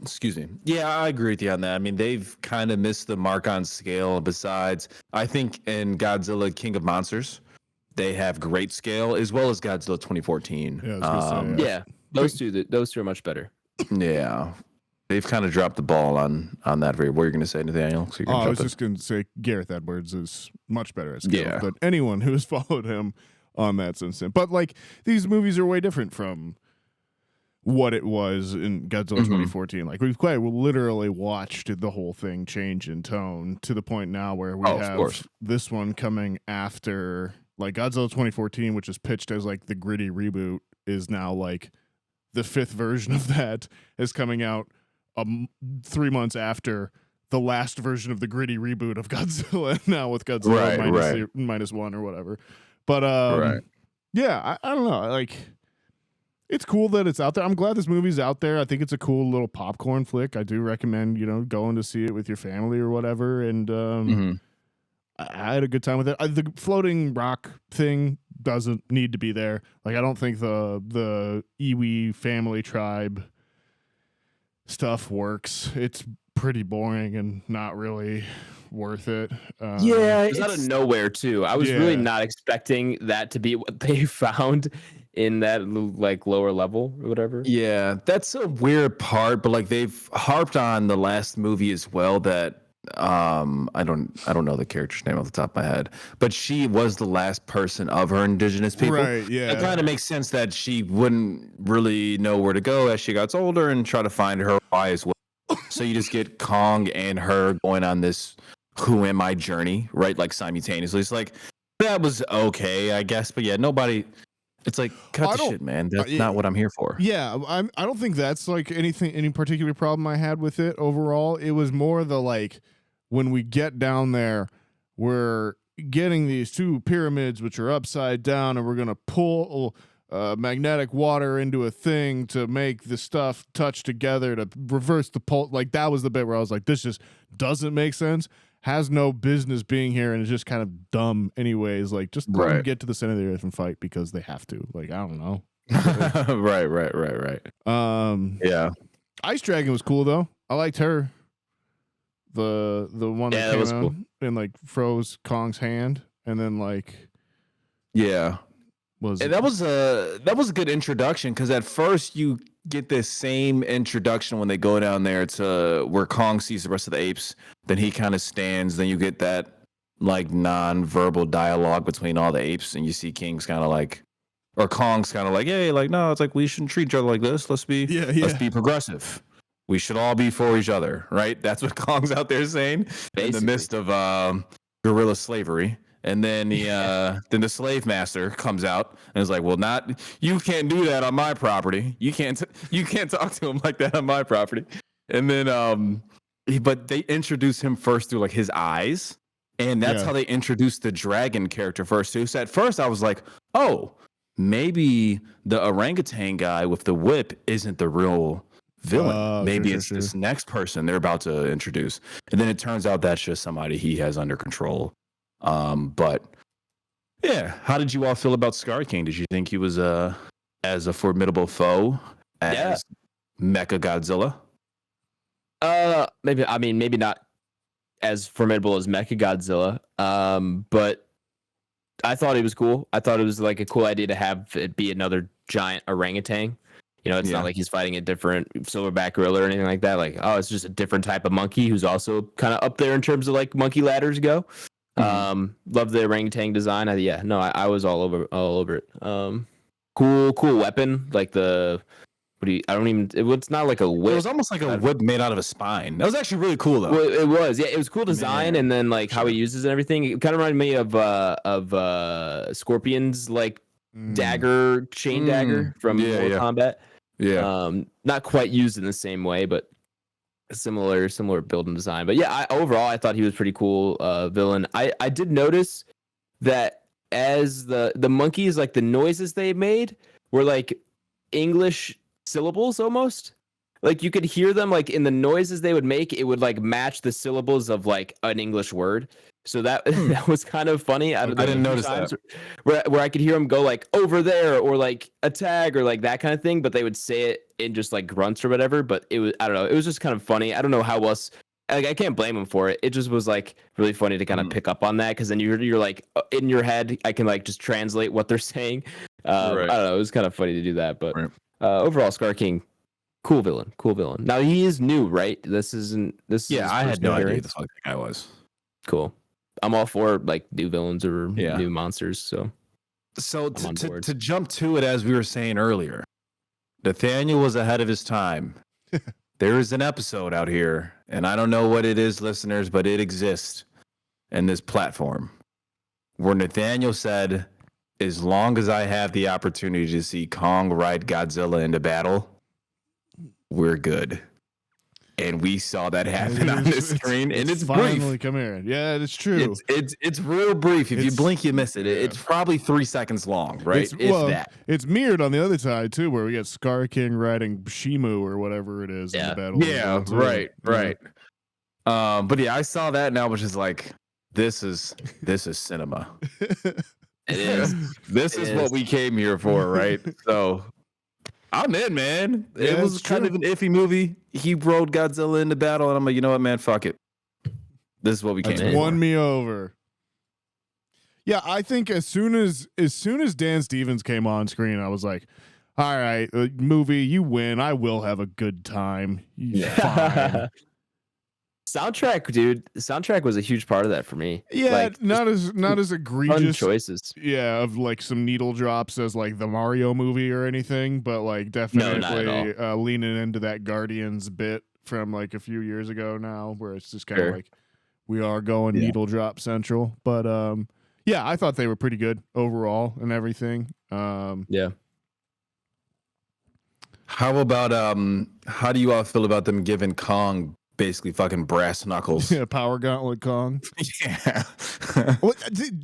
S4: excuse me. Yeah, I agree with you on that. I mean, they've kind of missed the mark on scale. Besides, I think in Godzilla King of Monsters, they have great scale, as well as Godzilla 2014.
S2: Yeah, those two are much better.
S4: Yeah, they've kind of dropped the ball on that. What are you going to say, Nathaniel? So
S3: I was just going to say Gareth Edwards is much better at scale.
S4: Yeah.
S3: But anyone who has followed him on that since then. But like, these movies are way different from what it was in Godzilla 2014. Like, we've quite literally watched the whole thing change in tone to the point now where we have this one coming after, like, Godzilla 2014, which is pitched as like the gritty reboot, is now like the fifth version of that is coming out 3 months after the last version of the gritty reboot of Godzilla, now with Godzilla minus one or whatever. But yeah, I don't know, like, it's cool that it's out there. I'm glad this movie's out there. I think it's a cool little popcorn flick. I do recommend, going to see it with your family or whatever. And I had a good time with it. The floating rock thing doesn't need to be there. Like, I don't think the Iwi family tribe stuff works. It's pretty boring and not really worth it.
S2: It's out of nowhere too. I was really not expecting that to be what they found in that like lower level or whatever.
S4: Yeah, that's a weird part, but like they've harped on the last movie as well that I don't know the character's name off the top of my head, but she was the last person of her indigenous people.
S3: Right, yeah.
S4: It kind of makes sense that she wouldn't really know where to go as she gets older and try to find her why as well. So you just get Kong and her going on this who am I journey, right? Like simultaneously. It's like, that was okay, I guess, but yeah, nobody. It's like, cut the shit, man. That's not what I'm here for.
S3: Yeah, I don't think that's like any particular problem I had with it overall. It was more the like, when we get down there, we're getting these two pyramids which are upside down, and we're gonna pull magnetic water into a thing to make the stuff touch together to reverse the pull. Like, that was the bit where I was like, this just doesn't make sense. Has no business being here, and it's just kind of dumb anyways. Like, just let them get to the center of the earth and fight because they have to. Like, I don't know.
S4: Right. Yeah.
S3: Ice Dragon was cool though. I liked her. The one that came out and like froze Kong's hand, and then like
S4: that was a good introduction, because at first you get this same introduction when they go down there to where Kong sees the rest of the apes. Then he kind of stands. Then you get that like non-verbal dialogue between all the apes, and you see Kong's kind of like hey, like, no, it's like we shouldn't treat each other like this. Let's be progressive. We should all be for each other, right? That's what Kong's out there saying. Basically. In the midst of guerrilla slavery. And then then the slave master comes out and is like, well, you can't do that on my property. You can't talk to him like that on my property. And then but they introduce him first through like his eyes, and that's how they introduced the dragon character first too. So at first I was like, oh, maybe the orangutan guy with the whip isn't the real villain. Maybe it's this next person they're about to introduce. And then it turns out that's just somebody he has under control. But yeah, how did you all feel about Scar King? Did you think he was as a formidable foe as Mecha Godzilla?
S2: Maybe not as formidable as Mecha Godzilla. But I thought it was cool. I thought it was like a cool idea to have it be another giant orangutan. You know, it's not like he's fighting a different silverback gorilla or anything like that. Like, oh, it's just a different type of monkey who's also kind of up there in terms of like monkey ladders go. Love the orangutan design. I was all over it. Cool weapon. Like it's not like a whip.
S4: It was almost like a whip made out of a spine. That was actually really cool though.
S2: Well, it was. Yeah, it was cool design, and then like how he uses and everything. It kind of reminded me of Scorpion's like dagger, chain dagger from Mortal Kombat. Yeah. Not quite used in the same way, but similar build and design. But yeah, overall I thought he was pretty cool villain. I did notice that as the monkeys, like the noises they made were like English syllables almost. Like you could hear them like in the noises they would make, it would like match the syllables of like an English word. So that was kind of funny. I
S4: didn't notice that.
S2: Where I could hear them go like over there or like a tag or like that kind of thing, but they would say it in just like grunts or whatever. But it was, I don't know, it was just kind of funny. I don't know how else. Like I can't blame them for it. It just was like really funny to kind of pick up on that, because then you're like in your head, I can like just translate what they're saying. I don't know. It was kind of funny to do that, but overall, Scar King. Cool villain. Now he is new, right? This is
S4: I had no idea who the fuck that guy was.
S2: Cool. I'm all for like new villains or new monsters. So
S4: to jump to it, as we were saying earlier, Nathaniel was ahead of his time. There is an episode out here, and I don't know what it is, listeners, but it exists in this platform, where Nathaniel said, as long as I have the opportunity to see Kong ride Godzilla into battle, we're good. And we saw that happen on the screen, and it's
S3: finally
S4: brief.
S3: Come here. Yeah, it's true.
S4: It's real brief. If you blink, you miss it. It's probably 3 seconds long, right?
S3: It's mirrored on the other side too, where we got Scar King riding Shimu or whatever it is in the battle.
S4: Yeah, right. But yeah, I saw that, and I was just like, this is cinema.
S2: It is.
S4: This is what we came here for, right? So I'm in, man.
S3: Yeah,
S4: it was kind of an iffy movie. He rode Godzilla into battle, and I'm like, you know what, man? Fuck it. This is what we came here for.
S3: Won me over. Yeah, I think as soon as Dan Stevens came on screen, I was like, all right, movie, you win. I will have a good time. Fine.
S2: Soundtrack, dude. The soundtrack was a huge part of that for me.
S3: Yeah,
S2: like,
S3: not as egregious
S2: choices.
S3: Yeah, of like some needle drops as like the Mario movie or anything, but like definitely leaning into that Guardians bit from like a few years ago now, where it's just kind of like we are going needle drop central. But I thought they were pretty good overall and everything.
S2: Yeah.
S4: How about how do you all feel about them giving Kong basically fucking brass knuckles?
S3: Yeah, Power Gauntlet Kong.
S4: Yeah.
S3: Well,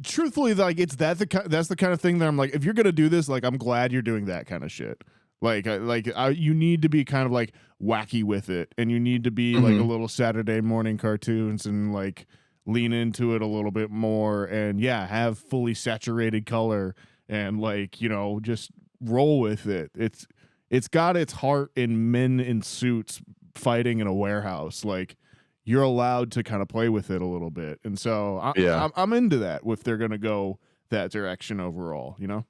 S3: truthfully, like that's the kind of thing that I'm like, if you're gonna do this, like I'm glad you're doing that kind of shit. You need to be kind of like wacky with it, and you need to be like a little Saturday morning cartoons and like lean into it a little bit more, and have fully saturated color and like just roll with it. It's got its heart in men in suits fighting in a warehouse. Like, you're allowed to kind of play with it a little bit, and so I'm into that if they're gonna go that direction overall. You know.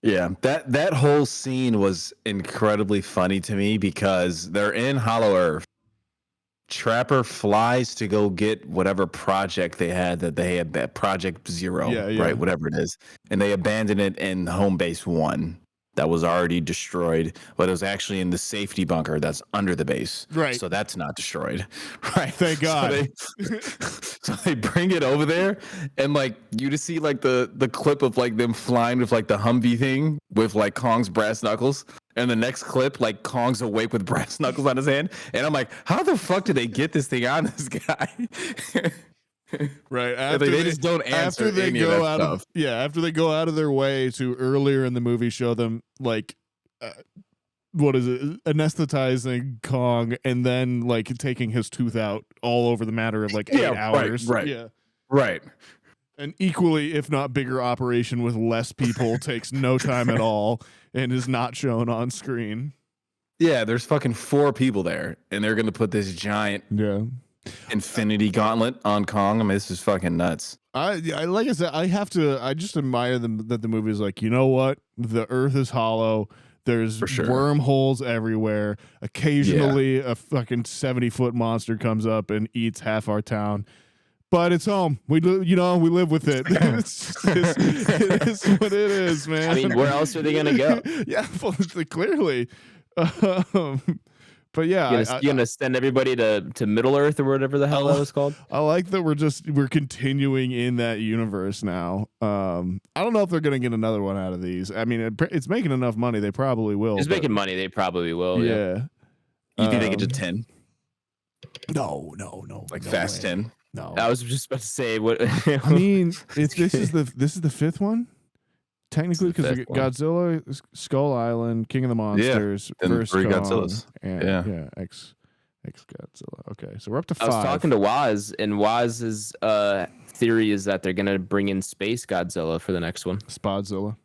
S4: Yeah, that whole scene was incredibly funny to me because they're in Hollow Earth. Trapper flies to go get whatever project they had that Project Zero, right? Whatever it is. And they abandon it in Home Base 1 that was already destroyed, but it was actually in the safety bunker that's under the base.
S3: Right.
S4: So that's not destroyed. Right.
S3: Thank God.
S4: So they bring it over there, and like you just see like the clip of like them flying with like the Humvee thing with like Kong's brass knuckles. And the next clip, like Kong's awake with brass knuckles on his hand. And I'm like, how the fuck did they get this thing on this guy?
S3: Right.
S4: After they just don't answer
S3: after they
S4: any
S3: go
S4: of that
S3: out
S4: stuff.
S3: after they go out of their way to earlier in the movie show them like what is it, anesthetizing Kong and then like taking his tooth out all over the matter of like 8 hours.
S4: Right.
S3: Yeah.
S4: Right.
S3: An equally, if not bigger, operation with less people takes no time at all and is not shown on screen.
S4: Yeah, there's fucking 4 people there, and they're gonna put this giant infinity gauntlet on Kong. I mean, this is fucking nuts.
S3: I like I said, I just admire them that the movie is like, you know what? The Earth is hollow. There's wormholes everywhere. Occasionally, a fucking 70-foot monster comes up and eats half our town. But it's home. We live with it. It is what it is, man.
S2: I mean, where else are they gonna go?
S3: Yeah, well, clearly. But yeah,
S2: you're gonna send everybody to Middle Earth or whatever the hell that was called.
S3: I like that we're continuing in that universe now. I don't know if they're gonna get another one out of these. I mean, it's making enough money; they probably will.
S2: It's making money; they probably will. Yeah.
S4: You think they get to 10?
S3: No.
S4: Like Fast 10.
S3: No,
S2: I was just about to say what.
S3: I mean, this is the 5th one, technically, because Godzilla, Skull Island, King of the Monsters, versus
S4: 3
S3: Kong,
S4: Godzillas.
S3: and X Godzilla. Okay, so we're up to 5.
S2: I was talking to Waz, and Waz's theory is that they're gonna bring in Space Godzilla for the next one.
S3: Spodzilla.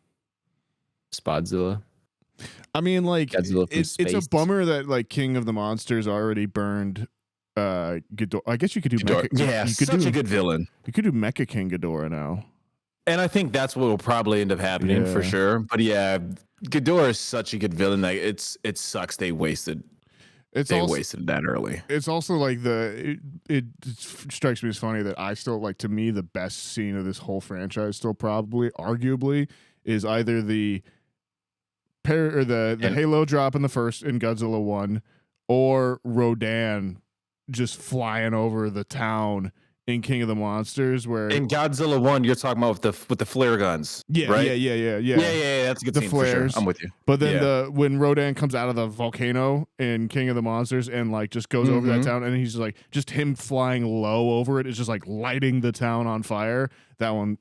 S3: I mean, like, it's a bummer that like King of the Monsters already burned. Ghidorah. I guess you could do
S4: Ghidorah. A good villain.
S3: You could do Mecha King Ghidorah now.
S4: And I think that's what will probably end up happening for sure. But yeah, Ghidorah is such a good villain. Like it sucks they wasted that early.
S3: It's also like it strikes me as funny that I still like, to me, the best scene of this whole franchise still probably arguably is either the Halo drop in Godzilla 1 or Rodan just flying over the town in King of the Monsters, where in
S4: Godzilla 1 you're talking about with the flare guns. Right?
S3: Yeah,
S4: that's a good
S3: the
S4: scene
S3: flares.
S4: For sure. I'm with you.
S3: But then when Rodan comes out of the volcano in King of the Monsters and like just goes over that town, and he's just like, just him flying low over it is just like lighting the town on fire. That one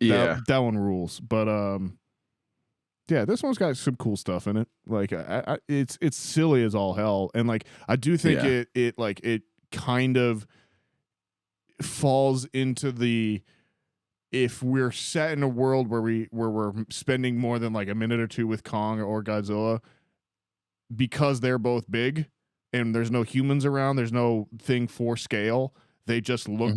S3: rules. But this one's got some cool stuff in it. Like it's silly as all hell, and like I do think it kind of falls into the, if we're set in a world where we're spending more than like a minute or two with Kong or Godzilla, because they're both big and there's no humans around, there's no thing for scale, they just look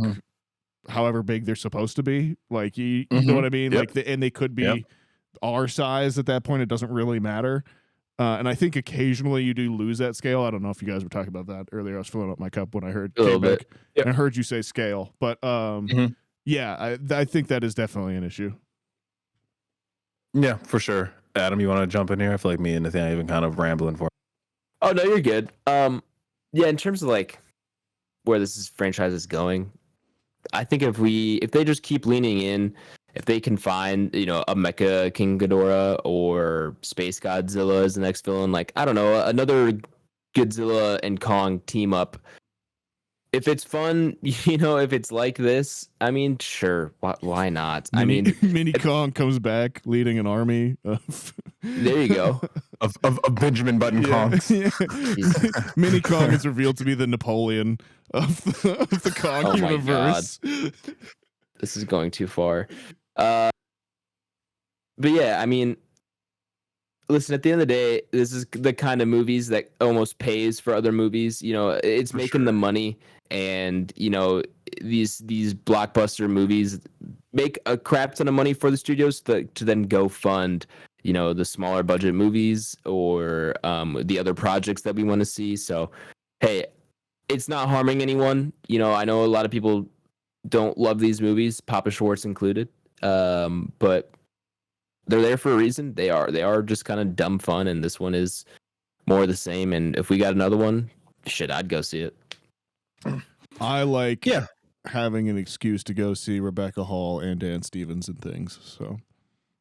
S3: however big they're supposed to be. Like you know what I mean? Like and they could be our size at that point. It doesn't really matter. And I think occasionally you do lose that scale. I don't know if you guys were talking about that earlier. I was filling up my cup when I heard and I heard you say scale. But I think that is definitely an issue.
S4: Yeah, for sure. Adam, you want to jump in here? I feel like me and Nathaniel have been kind of rambling for.
S2: Oh no, you're good. In terms of like where this franchise is going, I think if they just keep leaning in, if they can find, a Mecha King Ghidorah or Space Godzilla as the next villain, like, I don't know, another Godzilla and Kong team up. If it's fun, if it's like this, I mean, sure, why not?
S3: Mini Kong comes back leading an army of.
S2: There you go.
S4: of Benjamin Button Kongs.
S3: Yeah. Mini Kong is revealed to be the Napoleon of the Kong universe.
S2: My God. This is going too far. But yeah, I mean, listen, at the end of the day, this is the kind of movies that almost pays for other movies. You know, it's making the money, and you know, these blockbuster movies make a crap ton of money for the studios to then go fund, you know, the smaller budget movies or the other projects that we want to see. So, hey, it's not harming anyone. You know, I know a lot of people don't love these movies, Papa Schwartz included, but they're there for a reason. They are just kind of dumb fun, and this one is more of the same. And if we got another one, shit, I'd go see it.
S3: I like having an excuse to go see Rebecca Hall and Dan Stevens and things. So,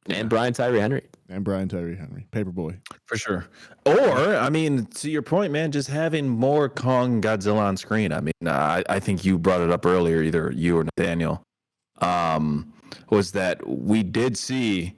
S2: and Brian Tyree Henry.
S3: Paperboy,
S4: for sure. Or I mean, to your point, man, just having more Kong Godzilla on screen. I mean, I think you brought it up earlier, either you or Nathaniel. Was that we did see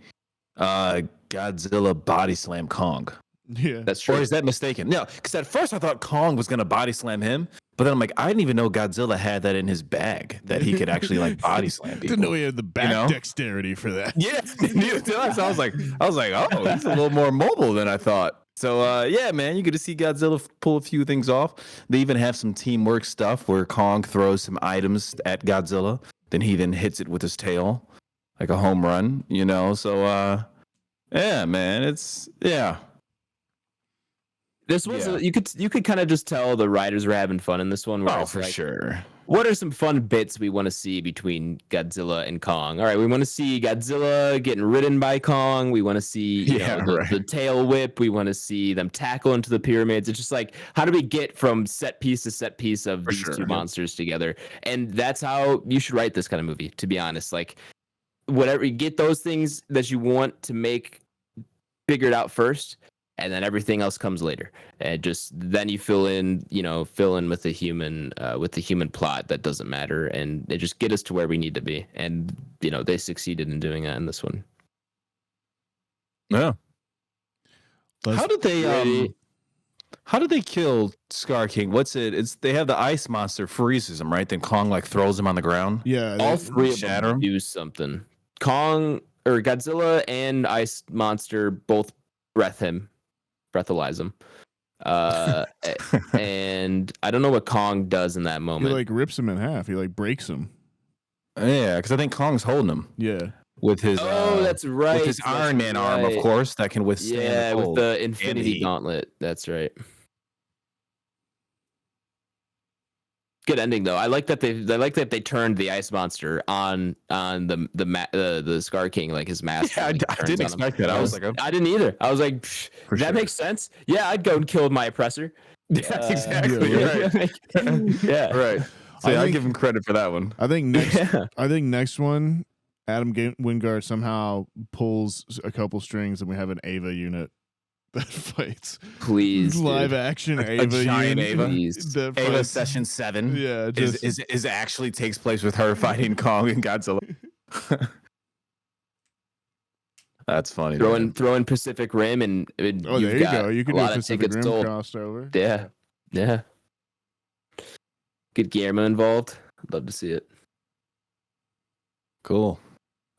S4: Godzilla body slam Kong.
S3: Yeah,
S2: that's true.
S4: Or is that mistaken? No, because at first I thought Kong was gonna body slam him, but then I'm like, I didn't even know Godzilla had that in his bag, that he could actually like body slam people.
S3: Didn't know he had the back dexterity for that.
S4: Yeah, so I was like, oh, he's a little more mobile than I thought. So yeah, man, you get to see Godzilla pull a few things off. They even have some teamwork stuff where Kong throws some items at Godzilla, then he hits it with his tail, like a home run, you know. So yeah, man, it's
S2: This was you could kind of just tell the writers were having fun in this one.
S4: Oh, for sure.
S2: What are some fun bits we want to see between Godzilla and Kong? All right, we want to see Godzilla getting ridden by Kong. We want to see the tail whip. We want to see them tackle into the pyramids. It's just like, how do we get from set piece to set piece of these two monsters together? And that's how you should write this kind of movie, to be honest. Like, whatever, you get those things that you want to make figured out first, and then everything else comes later. And just then you fill in with the human plot that doesn't matter, and they just get us to where we need to be. And you know, they succeeded in doing that in this one.
S4: Yeah. How did they kill Scar King? What's it? It's they have the ice monster freezes him, right? Then Kong like throws him on the ground.
S3: Yeah,
S2: all three of them do something. Kong or Godzilla and ice monster both breathalyze him. And I don't know what Kong does in that moment.
S3: He like rips him in half. He like breaks him.
S4: Yeah, because I think Kong's holding him.
S3: Yeah.
S4: With his
S2: that's right.
S4: With his Iron Man arm, of course, that can withstand.
S2: Yeah, with the Infinity Gauntlet. That's right. Good ending though. I like that they turned the ice monster on the Scar King, like his mask.
S4: Yeah, I didn't expect that. I was like,
S2: I didn't either. I was like, that makes sense. Yeah, I'd go and kill my oppressor.
S4: Yeah, exactly. Right.
S2: Yeah,
S4: right. So I give him credit for that one.
S3: I think next one, Adam Wingard somehow pulls a couple strings, and we have an Ava unit that fights.
S2: Please,
S3: live action Ava,
S4: a giant
S3: unit.
S4: Ava Session 7.
S3: Yeah,
S4: is actually takes place with her fighting Kong and Godzilla. That's funny.
S2: Throw in Pacific Rim, and
S3: there you go. You can do a Pacific Rim crossover.
S2: Yeah. Get Guillermo involved. I'd love to see it.
S4: Cool.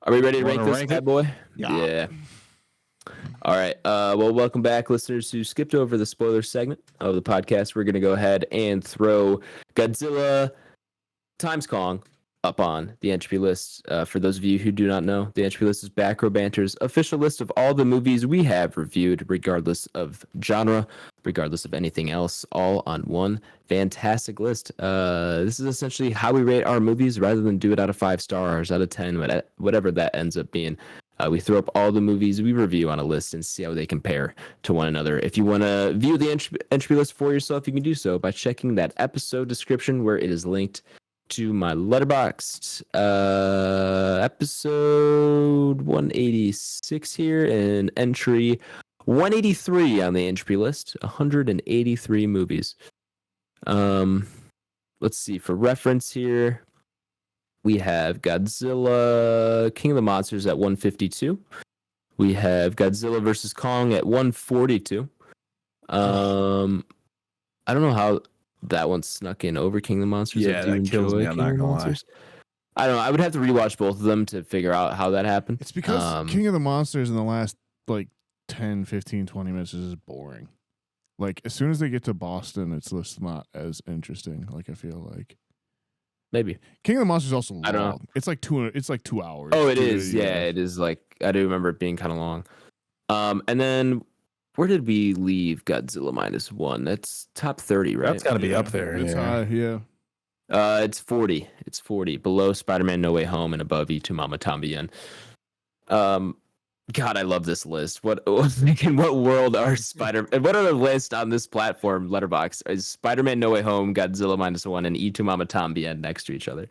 S2: Are we ready to rank this bad boy? Yeah. All right. Well, welcome back, listeners who skipped over the spoiler segment of the podcast. We're going to go ahead and throw Godzilla times Kong up on the Entropy list. For those of you who do not know, the Entropy list is Back Row Banter's official list of all the movies we have reviewed, regardless of genre, regardless of anything else, all on one fantastic list. This is essentially how we rate our movies, rather than do it out of 5 stars, out of 10, whatever that ends up being. We throw up all the movies we review on a list and see how they compare to one another. If you want to view the entry list for yourself, you can do so by checking that episode description, where it is linked to my Letterboxd episode 186 here, and entry 183 on the entry list. 183 movies. Let's see, for reference here, we have Godzilla King of the Monsters at 152. We have Godzilla vs. Kong at 142. I don't know how that one snuck in over King of the Monsters.
S4: Yeah, that kills me. I'm not gonna lie.
S2: I don't know. I would have to rewatch both of them to figure out how that happened.
S3: It's because King of the Monsters in the last like 10, 15, 20 minutes is just boring. Like, as soon as they get to Boston, it's just not as interesting. Like, I feel like
S2: maybe
S3: King of the Monsters is also long.
S2: I don't know.
S3: It's like 2 hours.
S2: Oh, it is. Yeah, it is. Like, I do remember it being kind of long. And then where did we leave Godzilla -1? That's top 30, right?
S4: That's got to be up there.
S3: It's high, yeah.
S2: It's 40. It's 40. Below Spider-Man No Way Home and above Y Tu Mama Tambien. God, I love this list. What world are what are the list on this platform, Letterboxd? Is Spider-Man No Way Home, Godzilla -1, and Y Tu Mama Tambien next to each other?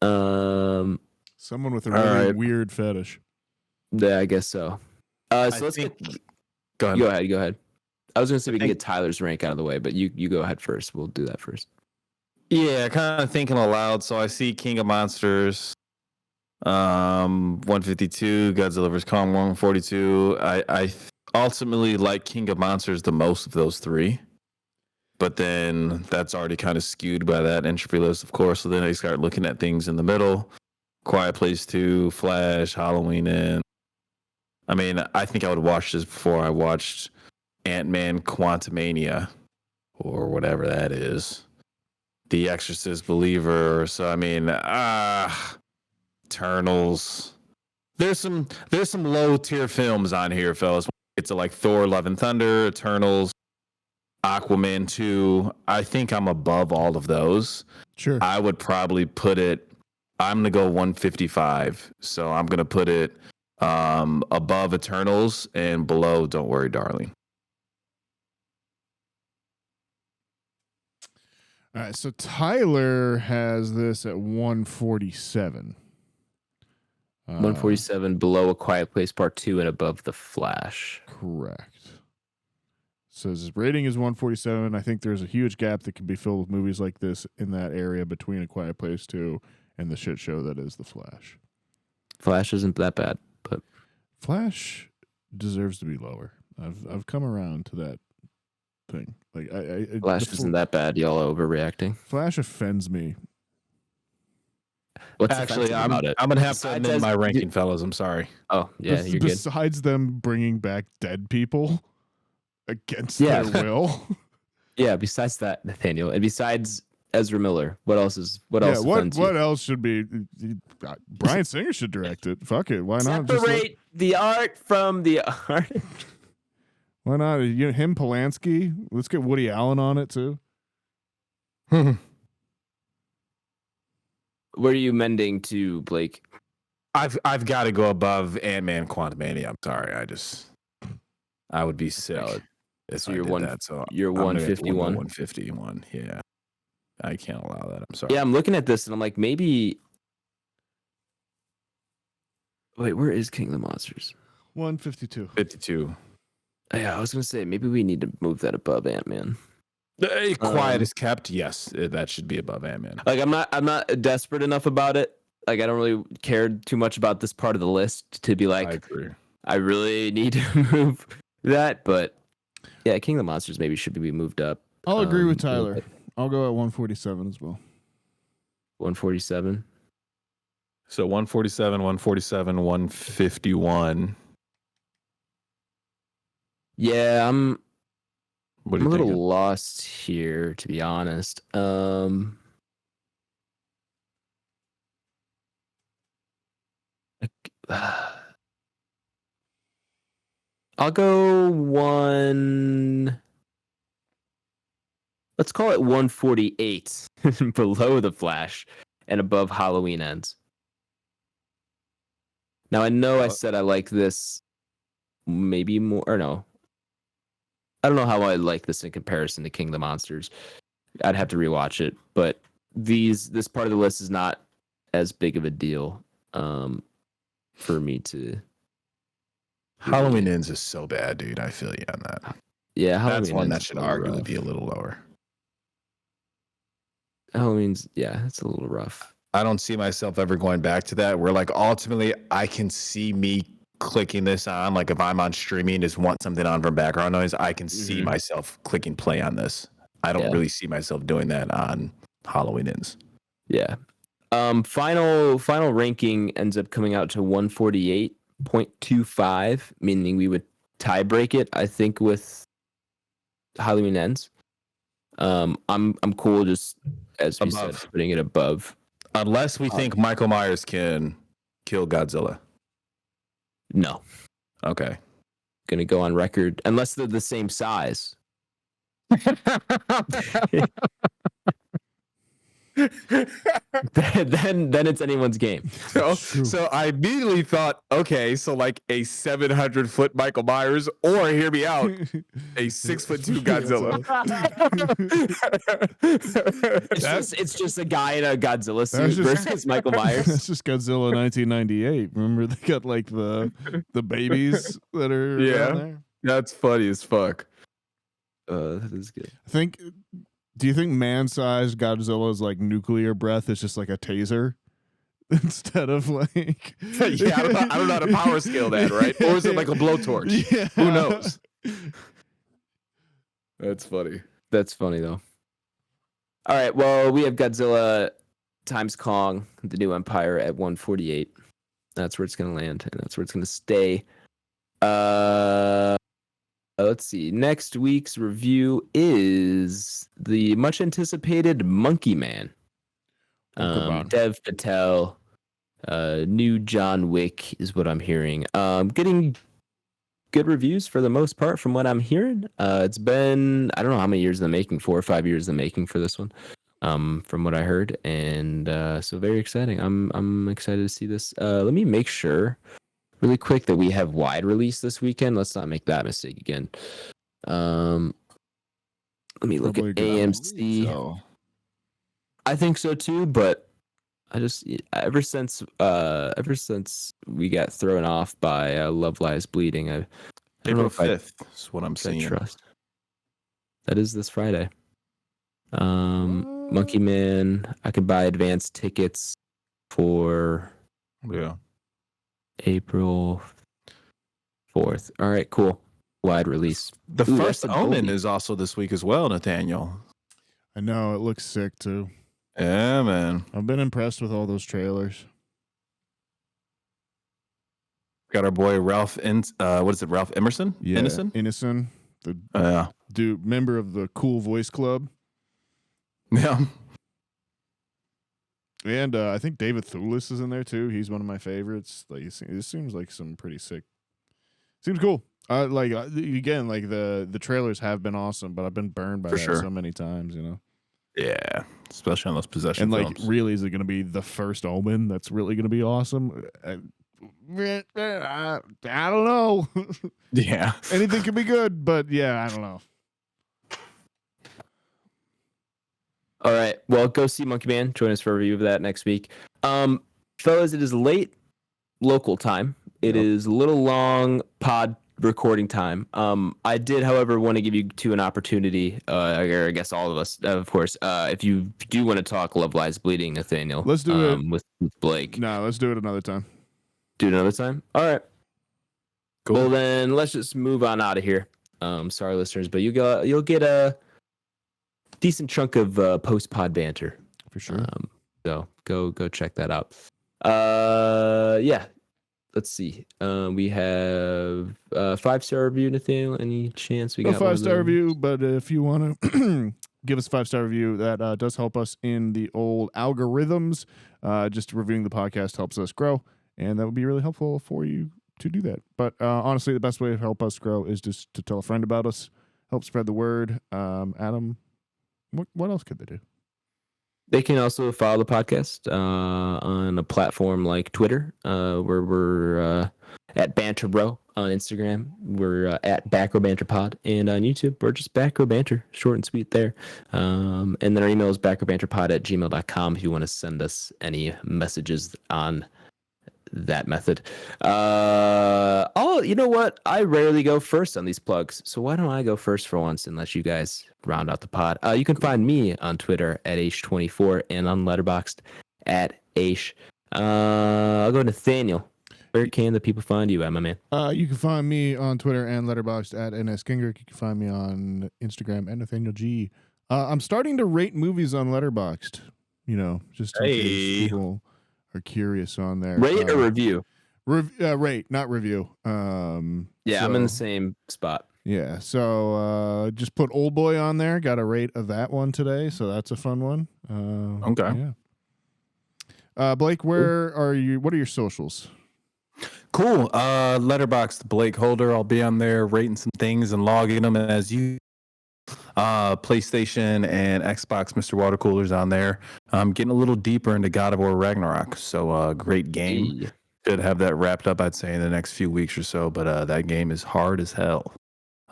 S3: Someone with a really weird fetish.
S2: Yeah, I guess so. So let's get. Go ahead. I was going to say we can get Tyler's rank out of the way, but you go ahead first. We'll do that first.
S4: Yeah, kind of thinking aloud. So I see King of Monsters, 152, Godzilla vs. Kong 142. I ultimately like King of Monsters the most of those three, but then that's already kind of skewed by that Entropy list, of course. So then I start looking at things in the middle: Quiet Place 2, Flash, Halloween Ends. I mean, I think I would watch this before I watched Ant-Man Quantumania or whatever that is. The Exorcist Believer. So I mean, Eternals. There's some low tier films on here, fellas. It's like Thor: Love and Thunder, Eternals, Aquaman 2. I think I'm above all of those.
S3: Sure.
S4: I would probably put it. I'm gonna go 155. So I'm gonna put it above Eternals and below Don't Worry, Darling.
S3: All right, so Tyler has this at 147.
S2: 147 below A Quiet Place Part 2 and above The Flash.
S3: Correct. So his rating is 147. I think there's a huge gap that can be filled with movies like this in that area between A Quiet Place 2 and the shit show that is The Flash.
S2: Flash isn't that bad, but
S3: Flash deserves to be lower. I've come around to that thing. Like
S2: Flash isn't that bad. Y'all are overreacting.
S3: Flash offends me.
S2: What's
S4: actually
S2: about it?
S4: I'm gonna have to amend my ranking, fellas. I'm sorry.
S2: Oh yeah, you're good.
S3: Besides them bringing back dead people against their will.
S2: Yeah. Besides that, Nathaniel, and besides Ezra Miller, what else offends you?
S3: What else should be? Bryan Singer should direct it. Fuck it. Why not?
S2: Separate the art from the art.
S3: Why not? Him, Polanski. Let's get Woody Allen on it too.
S2: Where are you mending to, Blake?
S4: I've got to go above Ant-Man Quantumania. I'm sorry. I would be sick.
S2: So you're 151.
S4: 151. Yeah. I can't allow that. I'm sorry.
S2: Yeah, I'm looking at this and I'm like, maybe. Wait, where is King of the Monsters?
S3: 152.
S4: 52.
S2: Yeah, I was gonna say maybe we need to move that above Ant-Man.
S4: Quiet is kept. Yes, that should be above Ant-Man.
S2: Like I'm not desperate enough about it. Like I don't really care too much about this part of the list to be like,
S4: I agree.
S2: I really need to move that. But yeah, King of the Monsters maybe should be moved up.
S3: I'll agree with Tyler. I'll go at 147 as well.
S2: 147.
S4: So 147, 147, 151.
S2: Yeah, I'm a little
S4: thinking?
S2: lost here, to be honest. I'll go one. Let's call it 148 below The Flash and above Halloween Ends. Now, I know I said I like this maybe more, or no. I don't know how I like this in comparison to King of the Monsters. I'd have to rewatch it, but this part of the list is not as big of a deal for me to.
S4: Halloween Ends is so bad, dude. I feel you on that.
S2: Yeah, Halloween
S4: that's one
S2: Ends
S4: that should arguably be a little lower.
S2: Halloween's, yeah, it's a little rough.
S4: I don't see myself ever going back to that. Where like ultimately, I can see me clicking this on. Like if I'm on streaming, just want something on for background noise, I can see myself clicking play on this. I don't really see myself doing that on Halloween Ends.
S2: Yeah. Final ranking ends up coming out to 148 0.25, meaning we would tie break it, I think, with Halloween Ends. I'm cool just as we said, putting it above.
S4: Unless we think Michael Myers can kill Godzilla.
S2: No.
S4: Okay.
S2: Gonna go on record unless they're the same size. then it's anyone's game.
S4: So I immediately thought, okay, so like a 700-foot Michael Myers, or hear me out, a 6'2" Godzilla.
S2: It's just a guy in a Godzilla suit versus Michael Myers.
S3: That's just Godzilla 1998. Remember they got like the babies that are down there?
S4: That's funny as fuck.
S2: That is good.
S3: Do you think man-sized Godzilla's like nuclear breath is just like a taser instead of like?
S4: Yeah, I don't know how to power scale that, right? Or is it like a blowtorch?
S3: Yeah.
S4: Who knows? That's funny.
S2: That's funny though. All right, well, we have Godzilla times Kong, the new Empire at 148. That's where it's gonna land, and that's where it's gonna stay. Let's see. Next week's review is the much anticipated Monkey Man. Dev Patel, new John Wick is what I'm hearing. Getting good reviews for the most part from what I'm hearing. It's been, I don't know how many years in the making, 4 or 5 years in the making for this one, from what I heard. And so very exciting. I'm excited to see this. Let me make sure really quick that we have wide release this weekend. Let's not make that mistake again. Let me look at AMC. So. I think so too, but I just ever since we got thrown off by Love Lies Bleeding, I don't know if 5th
S4: is what I'm saying.
S2: Trust. That is this Friday. Monkey Man. I could buy advanced tickets for April 4th. All right, cool. Wide release.
S4: The first Omen is also this week as well, Nathaniel.
S3: I know, it looks sick too.
S4: Yeah, man.
S3: I've been impressed with all those trailers.
S4: Got our boy Ralph Ralph Emerson?
S3: Yeah, Innocent. The dude, member of the Cool Voice Club.
S4: Yeah.
S3: And I think David Thewlis is in there too. He's one of my favorites. Like, it seems like some pretty sick. Seems cool. Again, like the trailers have been awesome, but I've been burned by that so many times. You know.
S4: Yeah, especially on those possession
S3: films.
S4: And
S3: like, really, is it going to be the first Omen that's really going to be awesome? I don't know.
S4: Yeah,
S3: anything can be good, but yeah, I don't know.
S2: All right. Well, go see Monkey Man. Join us for a review of that next week. Fellas, it is late local time. It is a little long pod recording time. I did, however, want to give you two an opportunity, or I guess all of us, of course, if you do want to talk Love Lies Bleeding, Nathaniel.
S3: Let's do it.
S2: With Blake.
S3: No, let's do it another time.
S2: Do it another time? All right. Cool. Well, then let's just move on out of here. Sorry, listeners, but you'll get a decent chunk of post-pod banter.
S3: For sure.
S2: So go check that out. Yeah. Let's see. We have a 5-star review, Nathaniel. Any chance we got
S3: a 5-star review? But if you want to give us a 5-star review, that does help us in the old algorithms. Just reviewing the podcast helps us grow, and that would be really helpful for you to do that. But honestly, the best way to help us grow is just to tell a friend about us, help spread the word. Adam, what else could they do?
S2: They can also follow the podcast on a platform like Twitter, where we're at Banter Bro. On Instagram, we're at Back Row Banter Pod. And on YouTube, we're just Back Row Banter, short and sweet there. And then our email is backrowbanterpod@gmail.com if you want to send us any messages on that method. You know what? I rarely go first on these plugs, so why don't I go first for once and let you guys round out the pod? You can find me on Twitter at H24 and on Letterboxd at H. I'll go Nathaniel. Where can the people find you at, my man?
S3: You can find me on Twitter and Letterboxd at NSKingrick. You can find me on Instagram at Nathaniel G. I'm starting to rate movies on Letterboxd. You know, just in case people are curious on there.
S2: Rate or review?
S3: Rate, not review.
S2: I'm in the same spot.
S3: Yeah, so just put Old Boy on there. Got a rate of that one today, so that's a fun one.
S4: Okay.
S3: Yeah. Blake, where are you? What are your socials?
S4: Cool. Letterboxd BlakeHolder. I'll be on there rating some things and logging them as you. PlayStation and Xbox Mr. Water Cooler's on there. I'm getting a little deeper into God of War Ragnarok. So great game.
S2: Hey.
S4: Should have that wrapped up, I'd say, in the next few weeks or so. But that game is hard as hell.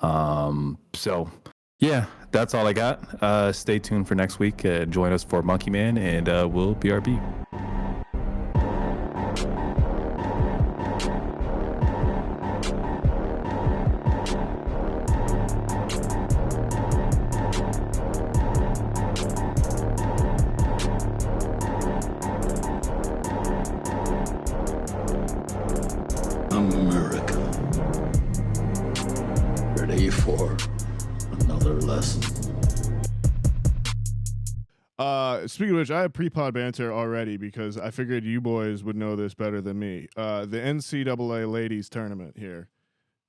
S4: So yeah, that's all I got. Stay tuned for next week. Join us for Monkey Man, and we'll BRB.
S1: America. Ready for another lesson.
S3: Speaking of which, I have pre-pod banter already because I figured you boys would know this better than me. The NCAA ladies tournament here.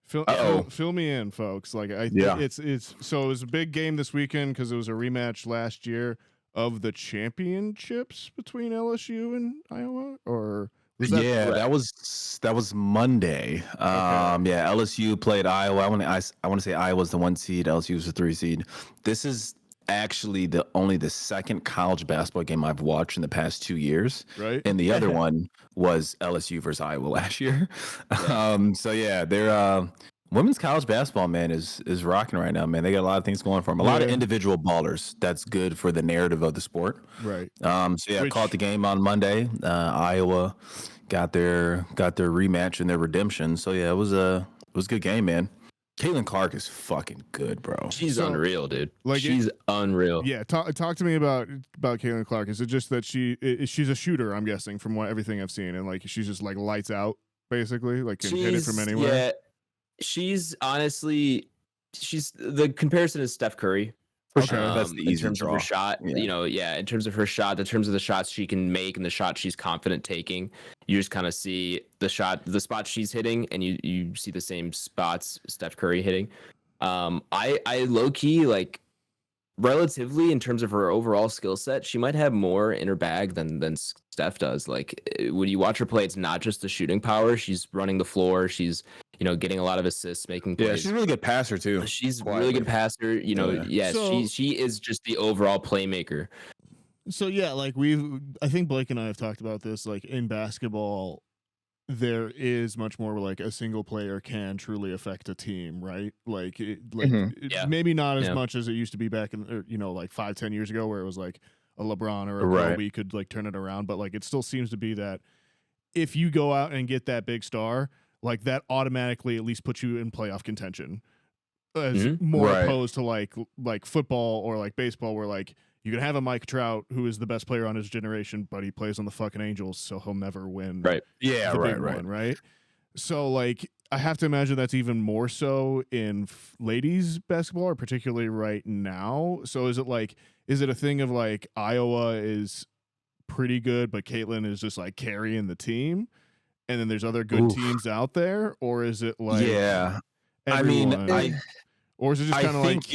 S3: Fill me in, folks. Like it's so it was a big game this weekend because it was a rematch last year of the championships between LSU and Iowa, or was that
S4: that was Monday.
S3: Okay.
S4: Yeah, LSU played Iowa. I want to say Iowa's the 1 seed, LSU was the 3 seed. This is actually only the second college basketball game I've watched in the past 2 years.
S3: Right.
S4: And the other one was LSU versus Iowa last year. So yeah, they're women's college basketball, man, is rocking right now, man. They got a lot of things going for them. A lot of individual ballers. That's good for the narrative of the sport.
S3: Right.
S4: So yeah, I caught the game on Monday. Iowa got their rematch and their redemption. So yeah, it was a good game, man. Caitlin Clark is fucking good, bro.
S2: She's unreal, dude. Like she's unreal.
S3: Yeah, talk to me about Caitlin Clark. Is it just that she's a shooter? I'm guessing from everything I've seen, and like she's just like lights out, basically, like can hit it from anywhere.
S2: Yeah, she's honestly, the comparison is Steph Curry.
S4: For sure, that's the easy
S2: in terms
S4: draw.
S2: of her shot. Yeah. In terms of her shot, in terms of the shots she can make and the shots she's confident taking, you just kind of see the spots she's hitting, and you see the same spots Steph Curry hitting. I low key like relatively in terms of her overall skill set, she might have more in her bag than Steph does. Like when you watch her play, it's not just the shooting power. She's running the floor. She's getting a lot of assists, making plays.
S4: Yeah, she's a really good passer too.
S2: She's a really good passer. She is just the overall playmaker.
S3: So yeah, like I think Blake and I have talked about this. Like in basketball, there is much more like a single player can truly affect a team, right? Like, maybe not as much as it used to be back in, like 5-10 years ago, where it was like a LeBron or a Kobe could like turn it around. But like, it still seems to be that if you go out and get that big star, like that automatically at least puts you in playoff contention, as more opposed to like football or like baseball, where like you can have a Mike Trout who is the best player on his generation, but he plays on the fucking Angels, so he'll never win.
S4: Right. Yeah.
S3: Right. So like, I have to imagine that's even more so in ladies basketball, or particularly right now. So is it a thing of like Iowa is pretty good, but Caitlin is just like carrying the team, and then there's other good teams out there, or is it like everyone? Or is it just kind of like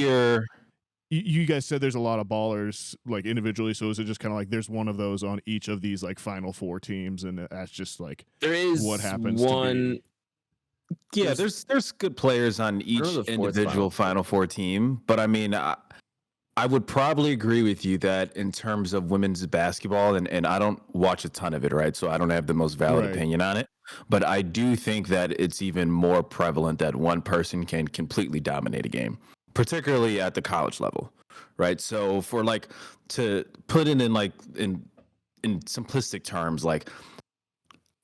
S3: you guys said there's a lot of ballers like individually, so is it just kind of like there's one of those on each of these like Final Four teams, and that's just like
S2: there is
S3: what happens
S2: one.
S4: Yeah, there's good players on each individual Final Four team, but I mean, I would probably agree with you that in terms of women's basketball, and I don't watch a ton of it, right? So I don't have the most valid opinion on it, but I do think that it's even more prevalent that one person can completely dominate a game, particularly at the college level, right? So for like to put it in like in simplistic terms, like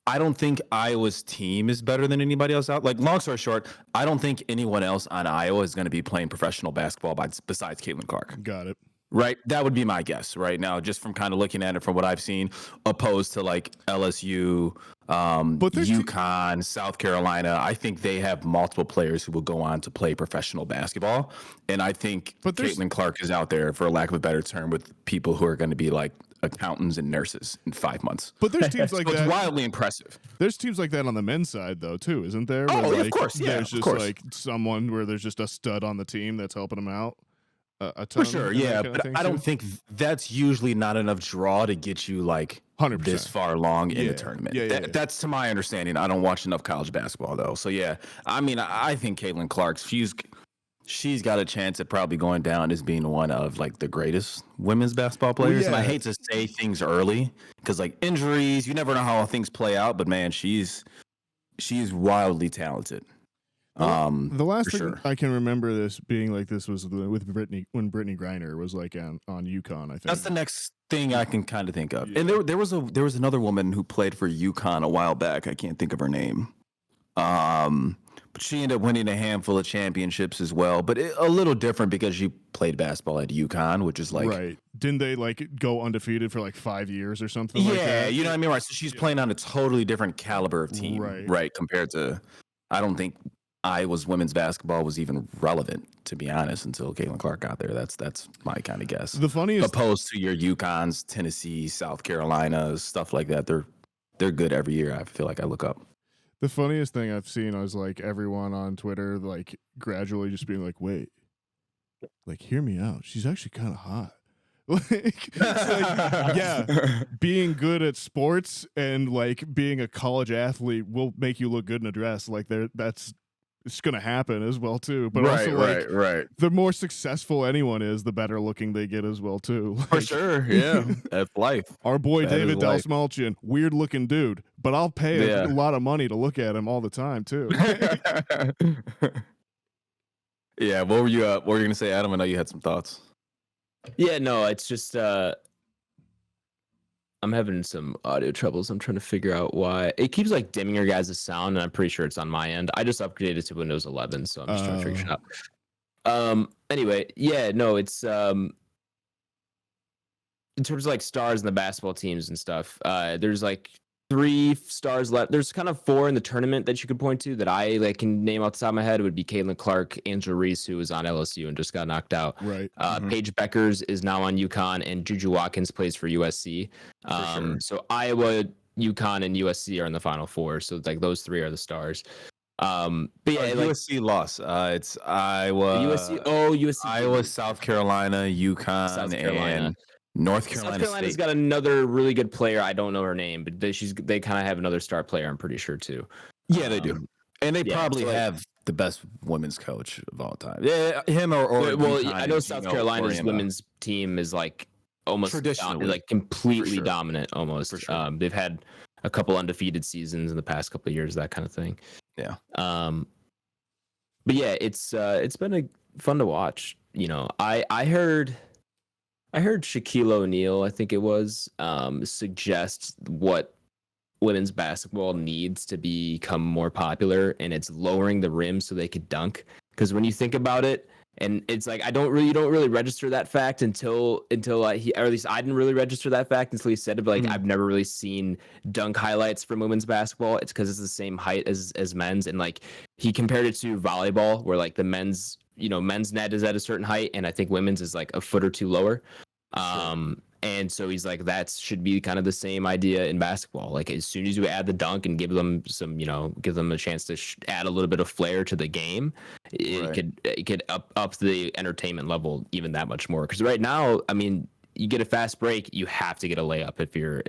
S4: I don't think Iowa's team is better than anybody else out. Like long story short, I don't think anyone else on Iowa is going to be playing professional basketball besides Caitlin Clark.
S3: Got it.
S4: Right. That would be my guess right now, just from kind of looking at it from what I've seen, opposed to like LSU, UConn, South Carolina. I think they have multiple players who will go on to play professional basketball. And I think Caitlin Clark is out there, for lack of a better term, with people who are going to be like accountants and nurses in 5 months.
S3: But there's teams like that.
S4: It's wildly impressive.
S3: There's teams like that on the men's side, though, too, isn't there?
S4: Oh,
S3: where,
S4: of course. Yeah,
S3: there's just like someone where there's just a stud on the team that's helping them out. A ton
S4: for sure, yeah. But I don't think that's usually not enough draw to get you like
S3: 100%.
S4: This far along in the tournament.
S3: Yeah.
S4: That's to my understanding. I don't watch enough college basketball though. So yeah, I mean, I think Caitlin Clark, she's got a chance at probably going down as being one of like the greatest women's basketball players. And I hate to say things early because like injuries, you never know how things play out. But man, she's wildly talented.
S3: The last thing I can remember this being like this was with Brittany when Brittany Griner was like on UConn. I think
S4: that's the next thing I can kind of think of. Yeah. And there was another woman who played for UConn a while back. I can't think of her name. But she ended up winning a handful of championships as well. But a little different because she played basketball at UConn, which is like
S3: right. Didn't they like go undefeated for like 5 years or something?
S4: Yeah,
S3: like that?
S4: You know what I mean. Right. So she's playing on a totally different caliber of team, right? Compared to, I don't think Iowa's women's basketball was even relevant, to be honest, until Caitlin Clark got there. That's my kind of guess.
S3: The funniest,
S4: opposed to your UConns, Tennessee, South Carolina, stuff like that, they're good every year. I feel like I look up.
S3: The funniest thing I've seen was like everyone on Twitter like gradually just being like, "Wait, like hear me out. She's actually kind of hot." Yeah, being good at sports and like being a college athlete will make you look good in a dress. Like that's. It's gonna happen as well too, but also like the more successful anyone is, the better looking they get as well too. Like,
S4: for sure, yeah, that's life.
S3: Our boy David Dalsmalchian, weird looking dude, but I'll pay a lot of money to look at him all the time too.
S4: Yeah, what were you gonna say, Adam? I know you had some thoughts.
S2: Yeah, no, it's just I'm having some audio troubles. I'm trying to figure out why. It keeps like dimming your guys' sound, and I'm pretty sure it's on my end. I just upgraded to Windows 11, so I'm just trying to figure it out. Anyway, yeah, no, it's in terms of like stars in the basketball teams and stuff. There's like 3 stars left. There's kind of 4 in the tournament that you could point to that I like can name off the top of my head. It would be Caitlin Clark, Angela Reese, who was on LSU and just got knocked out.
S3: Right.
S2: Paige Beckers is now on UConn, and Juju Watkins plays for USC. So Iowa, UConn, and USC are in the Final Four. So like those 3 are the stars. But yeah, like,
S4: USC lost. It's Iowa.
S2: USC.
S4: Iowa, South Carolina, UConn, and North Carolina.
S2: South Carolina's got another really good player. I don't know her name, but they kind of have another star player. I'm pretty sure too.
S4: Yeah, they do, and they probably have the best women's coach of all time. Yeah, him or
S2: well, I know South Carolina's women's team is like almost like completely dominant. Almost. Sure. They've had a couple undefeated seasons in the past couple of years, that kind of thing.
S4: Yeah.
S2: But yeah, it's been fun to watch. You know, I heard Shaquille O'Neal, I think it was, suggest what women's basketball needs to become more popular, and it's lowering the rim so they could dunk. Because when you think about it, and it's like you don't really register that fact until or at least I didn't really register that fact until he said it. But like I've never really seen dunk highlights from women's basketball. It's because it's the same height as men's, and like he compared it to volleyball, where like the men's net is at a certain height, and I think women's is like a foot or 2 lower. And so he's like, that should be kind of the same idea in basketball. Like as soon as you add the dunk and give them give them a chance to add a little bit of flair to the game, it could up the entertainment level even that much more. Because right now, I mean, you get a fast break, you have to get a layup if you're,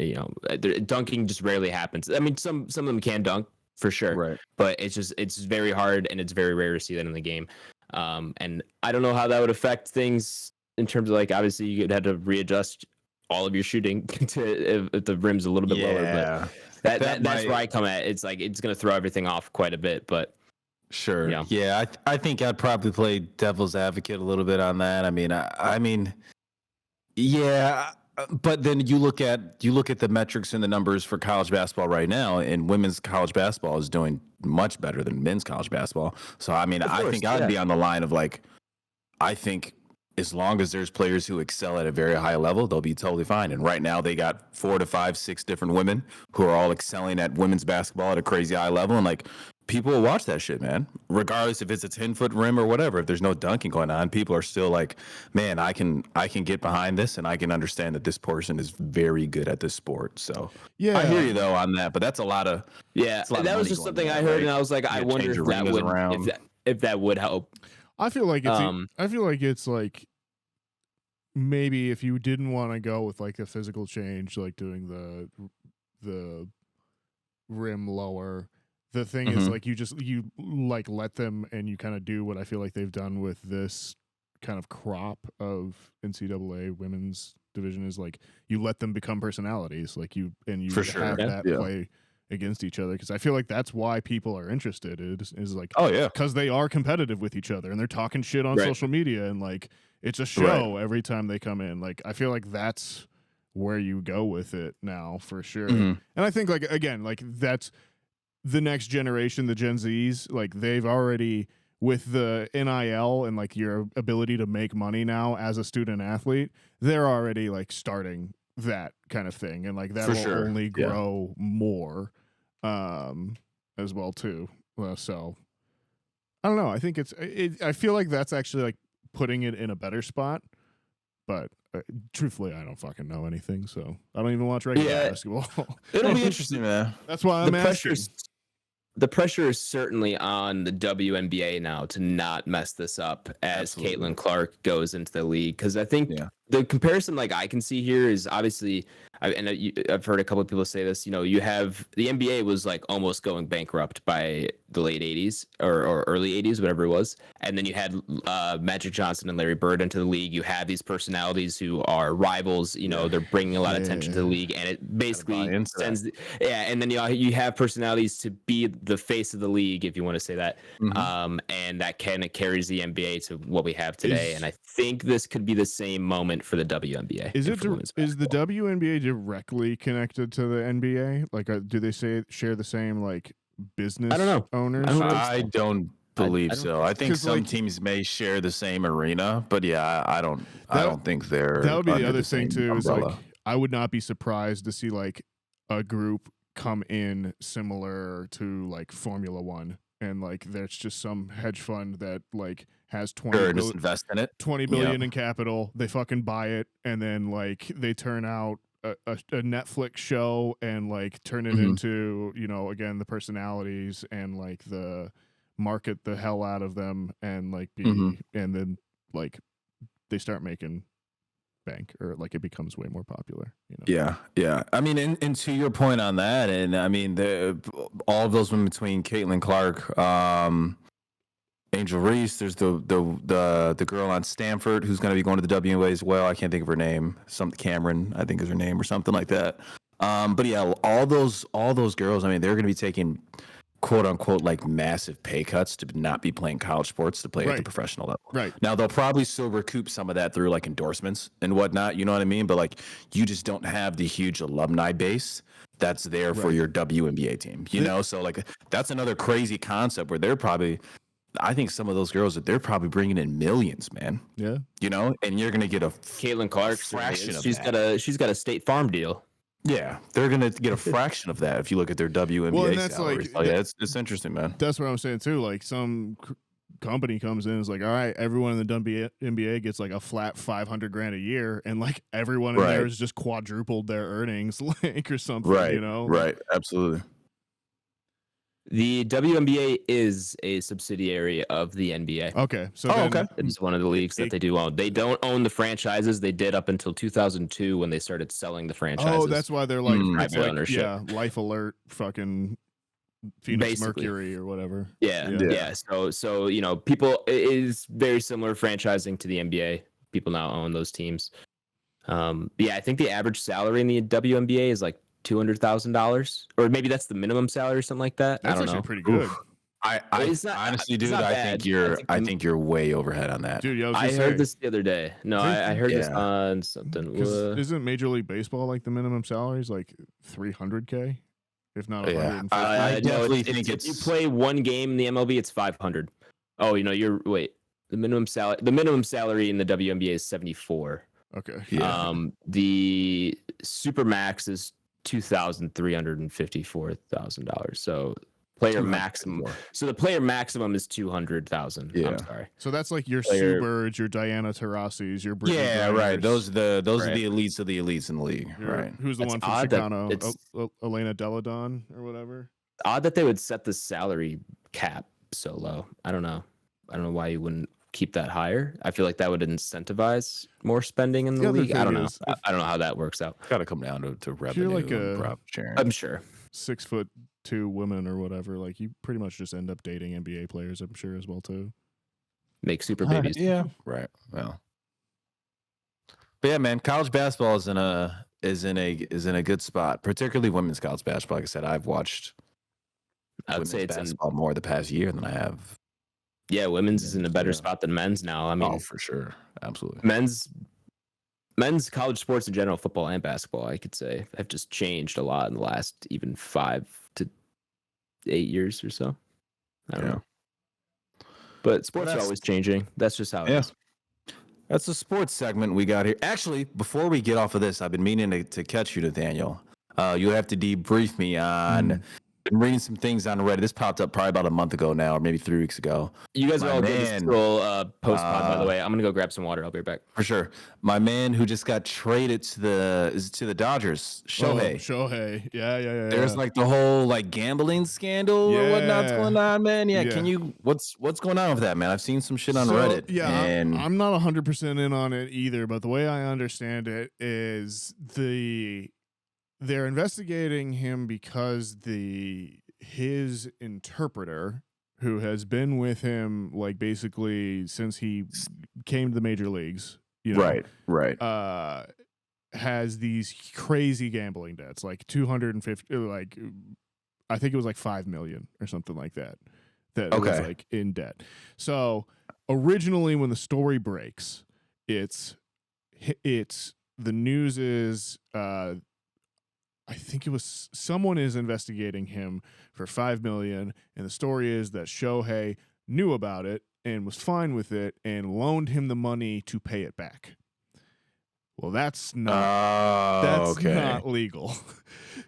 S2: dunking just rarely happens. I mean, some of them can dunk for sure, right? But it's very hard, and it's very rare to see that in the game. And I don't know how that would affect things in terms of like, obviously you'd have to readjust all of your shooting to if the rim's a little bit lower, but that's where I come at. It's like it's going to throw everything off quite a bit, but
S4: sure. Yeah. I think I'd probably play devil's advocate a little bit on that. I mean, yeah, but then you look at the metrics and the numbers for college basketball right now, and women's college basketball is doing much better than men's college basketball. So I mean, I think I'd be on the line of like, I think as long as there's players who excel at a very high level, they'll be totally fine. And right now they got 4 to 5, 6 different women who are all excelling at women's basketball at a crazy high level. And like people will watch that shit, man. Regardless if it's a 10-foot rim or whatever. If there's no dunking going on, people are still like, man, I can get behind this, and I can understand that this person is very good at this sport. So
S3: yeah,
S4: I hear you though on that, but that's a lot of
S2: that was just something I heard, and I was like, I wonder if that would help.
S3: I feel like it's like maybe if you didn't want to go with like a physical change, like doing the rim lower. The thing is, like, you like let them, and you kind of do what I feel like they've done with this kind of crop of NCAA women's division is like you let them become personalities, like you
S4: For sure.
S3: have that play against each other, because I feel like that's why people are interested. Is like, because they are competitive with each other and they're talking shit on social media, and like it's a show every time they come in. Like I feel like that's where you go with it now for sure. And I think like again, like that's the next generation, the Gen Zs, like they've already, with the NIL and like your ability to make money now as a student athlete, they're already like starting that kind of thing, and like that will only grow more as well too. So I don't know. I think I feel like that's actually like putting it in a better spot, but truthfully, I don't fucking know anything, so I don't even watch regular basketball.
S4: It'll be interesting, man.
S3: That's why I'm asking.
S2: The pressure is certainly on the WNBA now to not mess this up as Caitlin Clark goes into the league, because I think the comparison like I can see here is obviously, I've heard a couple of people say this, you know, you have the NBA was like almost going bankrupt by the late 80s or early 80s, whatever it was. And then you had Magic Johnson and Larry Bird into the league. You have these personalities who are rivals, you know, they're bringing a lot of attention to the league, and it basically sends, and then you have personalities to be the face of the league, if you want to say that. And that kind of carries the NBA to what we have today. And I think this could be the same moment for the WNBA.
S3: Is the WNBA directly connected to the NBA? Like, do they share the same like business owners?
S4: I don't believe so. I think some teams may share the same arena, but I don't think they're.
S3: That would be the other thing too. Is like I would not be surprised to see like a group come in similar to like Formula One, and like there's just some hedge fund that like has 20
S4: just invest in it.
S3: 20 billion in capital. They fucking buy it, and then like they turn out a Netflix show and like turn it into, you know, again, the personalities, and like the market the hell out of them, and like be and then like they start making bank, or like it becomes way more popular, you know?
S4: Yeah. I mean, and to your point on that, and I mean all of those women between Caitlin Clark, Angel Reese, there's the girl on Stanford who's going to be going to the WNBA as well. I can't think of her name. Cameron, I think is her name, or something like that. But yeah, all those girls, I mean, they're going to be taking quote unquote like massive pay cuts to not be playing college sports, to play at the professional level.
S3: Right.
S4: Now they'll probably still recoup some of that through like endorsements and whatnot. You know what I mean? But like, you just don't have the huge alumni base that's there for your WNBA team. You know, so like that's another crazy concept where they're probably. I think some of those girls that they're probably bringing in millions, man. Yeah, you know, and you're gonna get a
S2: Caitlin Clark fraction. She's got a State Farm deal.
S4: Yeah, they're gonna get a fraction of that if you look at their WNBA
S3: well, and that's
S4: salaries.
S3: like,
S4: it's interesting, man.
S3: That's what I'm saying too. Like some company comes in and is like, all right, everyone in the NBA gets like a flat $500,000 a year, and like everyone in there has just quadrupled their earnings, like or something. You know,
S4: right? Absolutely.
S2: The WNBA is a subsidiary of the NBA.
S3: Okay. So
S2: it's one of the leagues that they do own. They don't own the franchises. They did up until 2002 when they started selling the franchises.
S3: Oh, that's why they're like
S2: private ownership.
S3: Yeah, Life Alert, fucking Phoenix Mercury or whatever.
S2: Yeah. So you know, people, it is very similar franchising to the NBA. People now own those teams. I think the average salary in the WNBA is like $200,000, or maybe that's the minimum salary or something like that.
S3: That's
S2: I don't know.
S3: Pretty good.
S4: Honestly, dude, I think you're way overhead on that.
S3: Dude,
S2: I heard this the other day. No, I heard this on something.
S3: Isn't Major League Baseball like the minimum salary is like $300K, if not 150?
S4: I definitely think it's.
S2: If you play one game in the MLB, it's $500. Oh, you know, the minimum salary in the WNBA is $74.
S3: Okay.
S4: Yeah.
S2: The Supermax is $2,354,000. So Player maximum. So the player maximum is 200,000.
S4: Yeah.
S2: I'm sorry.
S3: So that's like your Sue Birds, your Diana Taurasi's, your Brittany Griners.
S4: Right. Those are the elites of the elites in the league. Right.
S3: Who's the one from Chicano? Elena Deladon or whatever.
S2: Odd that they would set the salary cap so low. I don't know why you wouldn't keep that higher. I feel like that would incentivize more spending in the league. I don't know. I don't know how that works out.
S4: Got to come down to revenue. You're like and profit sharing.
S2: I'm sure
S3: 6'2" women or whatever. Like you pretty much just end up dating NBA players. I'm sure as well too.
S2: Make super babies.
S4: Yeah. Right. Well. But yeah, man, college basketball is in a good spot, particularly women's college basketball. Like I said, I've watched. I would say it's basketball more the past year than I have.
S2: Yeah, women's is in a better spot than men's now. I mean,
S4: for sure, absolutely.
S2: Men's college sports in general, football and basketball, I could say, have just changed a lot in the last even 5 to 8 years or so. I don't know. But sports are always changing. That's just how it is.
S4: That's the sports segment we got here. Actually, before we get off of this, I've been meaning to catch you, Nathaniel. You'll have to debrief me on. Been reading some things on Reddit. This popped up probably about a month ago now, or maybe 3 weeks ago.
S2: You guys are all good to scroll post-pod, by the way. I'm going to go grab some water. I'll be right back.
S4: For sure. My man who just got traded to the Dodgers, Shohei.
S3: Shohei. Yeah.
S4: There's like the whole like gambling scandal or whatnot's going on, man. Yeah. Can you, what's going on with that, man? I've seen some shit on Reddit.
S3: Yeah. And I'm not 100% in on it either, but the way I understand it is they're investigating him because his interpreter, who has been with him like basically since he came to the major leagues, right, has these crazy gambling debts, like 250, like I think it was like 5 million or something like that. That was like in debt. So originally, when the story breaks, it's the news is. I think it was someone is investigating him for 5 million, and the story is that Shohei knew about it and was fine with it and loaned him the money to pay it back. Well, that's not not legal.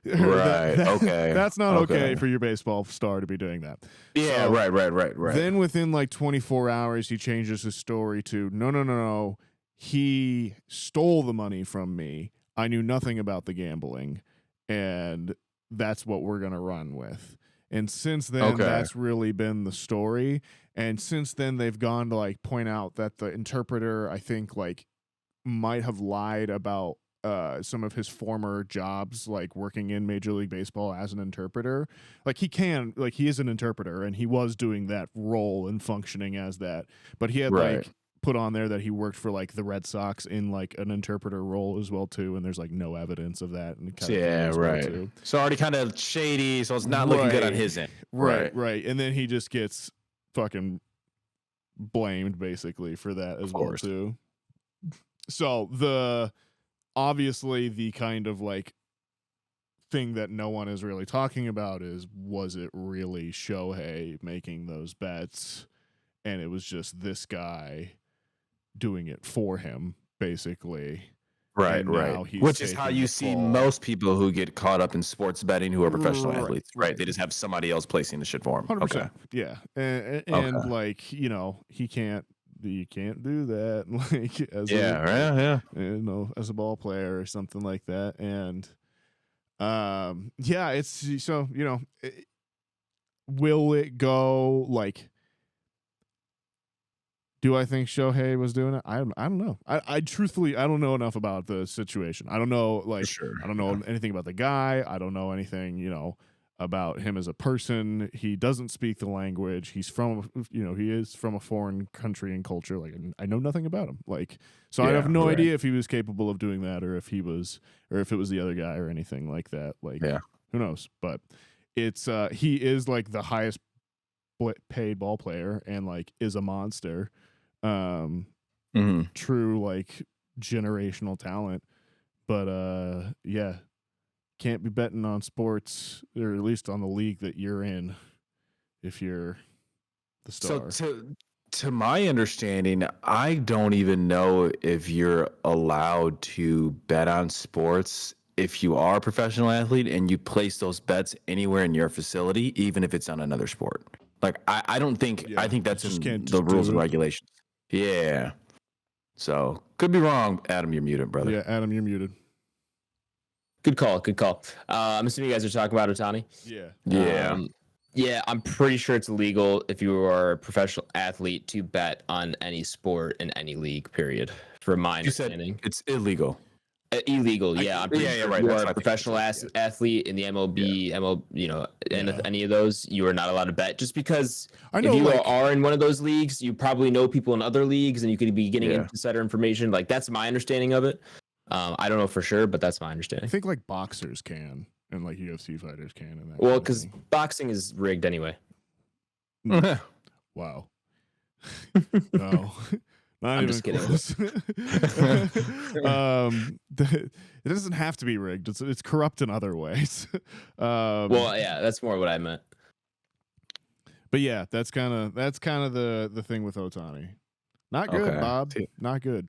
S4: Right. Okay.
S3: That's not okay for your baseball star to be doing that.
S4: Yeah, so, right.
S3: Then within like 24 hours, he changes his story to no. He stole the money from me. I knew nothing about the gambling. And that's what we're going to run with. And since then, that's really been the story. And since then, they've gone to like point out that the interpreter, I think, like might have lied about some of his former jobs, like working in Major League Baseball as an interpreter. Like he is an interpreter and he was doing that role and functioning as that. But he had like put on there that he worked for like the Red Sox in like an interpreter role as well too, and there's like no evidence of that. And
S4: right. So already kind of shady, so it's not looking good on his end.
S3: Right. And then he just gets fucking blamed basically for that as well too. So obviously the kind of like thing that no one is really talking about is, was it really Shohei making those bets? And it was just this guy doing it for him, basically.
S4: Right. Which is how you see most people who get caught up in sports betting who are professional athletes, right? They just have somebody else placing the shit for them.
S3: 100%. Okay. Yeah. And like, you can't do that. Like, as a ball player or something like that. And, it's so, will it go like, do I think Shohei was doing it? I don't know. I truthfully, I don't know enough about the situation. I don't know, like, I don't know anything about the guy. I don't know anything, about him as a person. He doesn't speak the language. He's from, he is from a foreign country and culture. Like, I know nothing about him. Like, so I have no idea if he was capable of doing that or if it was the other guy or anything like that. Like, who knows? But it's, he is like the highest paid ball player and like is a monster. True like generational talent, but can't be betting on sports, or at least on the league that you're in if you're the star.
S4: So to my understanding, I don't even know if you're allowed to bet on sports if you are a professional athlete and you place those bets anywhere in your facility, even if it's on another sport. Like I don't think I think that's in the rules and regulations. Yeah. So could be wrong. Adam, you're muted, brother.
S3: Yeah, Adam, you're muted.
S2: Good call. Good call. I'm assuming you guys are talking about Otani.
S3: Yeah.
S4: Yeah.
S2: Yeah, I'm pretty sure it's illegal if you are a professional athlete to bet on any sport in any league, period. From my understanding.
S4: It's illegal.
S2: Illegal, yeah. I'm pretty sure
S4: right.
S2: If you are a professional athlete in the MLB, any of those, you are not allowed to bet. Just because if you are in one of those leagues, you probably know people in other leagues and you could be getting insider information. Like, that's my understanding of it. I don't know for sure, but that's my understanding.
S3: I think like boxers can and like UFC fighters can. And that
S2: well, because boxing is rigged anyway.
S3: Wow. No. I'm just kidding. It doesn't have to be rigged. It's corrupt in other ways.
S2: Well, yeah, that's more what I meant.
S3: But yeah, that's kind of the thing with Otani. Not good, Bob. Not good.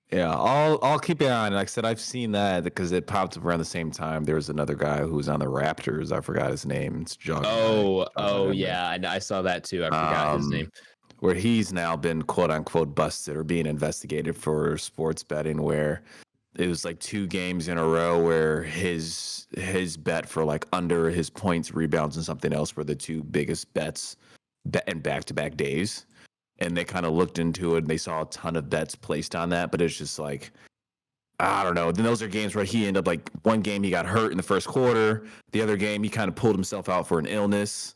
S4: Yeah, I'll keep an eye on it. Like I said, I've seen that because it popped up around the same time. There was another guy who was on the Raptors. I forgot his name. It's John.
S2: Oh yeah, I saw that too. I forgot his name.
S4: Where he's now been quote unquote busted or being investigated for sports betting, where it was like 2 games in a row where his bet for like under his points, rebounds, and something else were the 2 biggest bets in back-to-back days. And they kind of looked into it and they saw a ton of bets placed on that, but it's just like, I don't know. Then those are games where he ended up like one game he got hurt in the first quarter. The other game he kind of pulled himself out for an illness.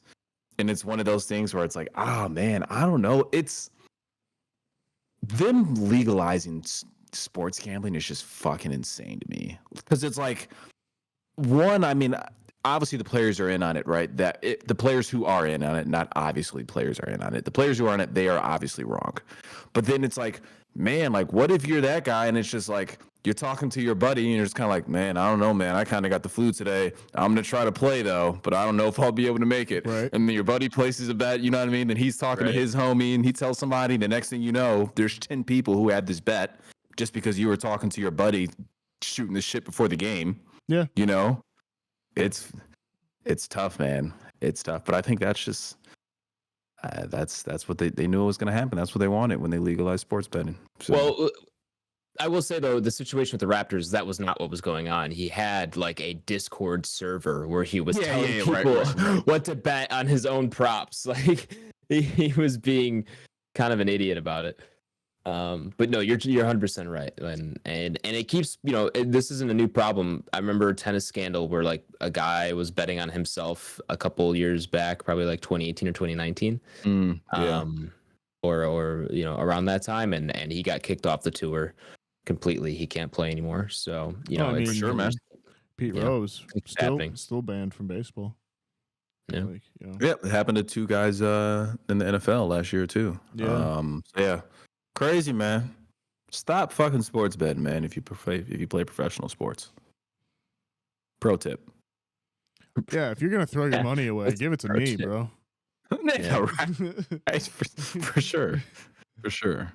S4: And it's one of those things where it's like, oh man, I don't know. It's them legalizing sports gambling is just fucking insane to me. Because it's like, one, I mean, obviously the players are in on it, right? The players who are in on it, not obviously players are in on it. The players who are on it, they are obviously wrong. But then it's like, man, like what if you're that guy and it's just like you're talking to your buddy and you're just kind of like, man, I don't know, man. I kind of got the flu today. I'm going to try to play though, but I don't know if I'll be able to make it.
S3: Right.
S4: And then your buddy places a bet, you know what I mean? Then he's talking to his homie and he tells somebody. The next thing you know, there's 10 people who had this bet just because you were talking to your buddy shooting the shit before the game.
S3: Yeah.
S4: You know? It's tough, man. It's tough, but I think that's just that's what they knew was going to happen. That's what they wanted when they legalized sports betting. So.
S2: Well, I will say though, the situation with the Raptors, that was not what was going on. He had like a Discord server where he was telling people what to bet on his own props. Like he was being kind of an idiot about it. But no, you're 100% right, and it keeps, this isn't a new problem. I remember a tennis scandal where like a guy was betting on himself a couple years back, probably like 2018 or 2019, or around that time, and he got kicked off the tour completely. He can't play anymore. So
S3: it's
S2: sure, man.
S3: Pete Rose still banned from baseball.
S2: Yeah,
S4: it happened to 2 guys in the NFL last year too. Yeah. Crazy, man. Stop fucking sports betting, man. If you play professional sports. Pro tip.
S3: Yeah, if you're gonna throw your money away, give it to me, bro.
S4: Yeah, right. For sure. For sure.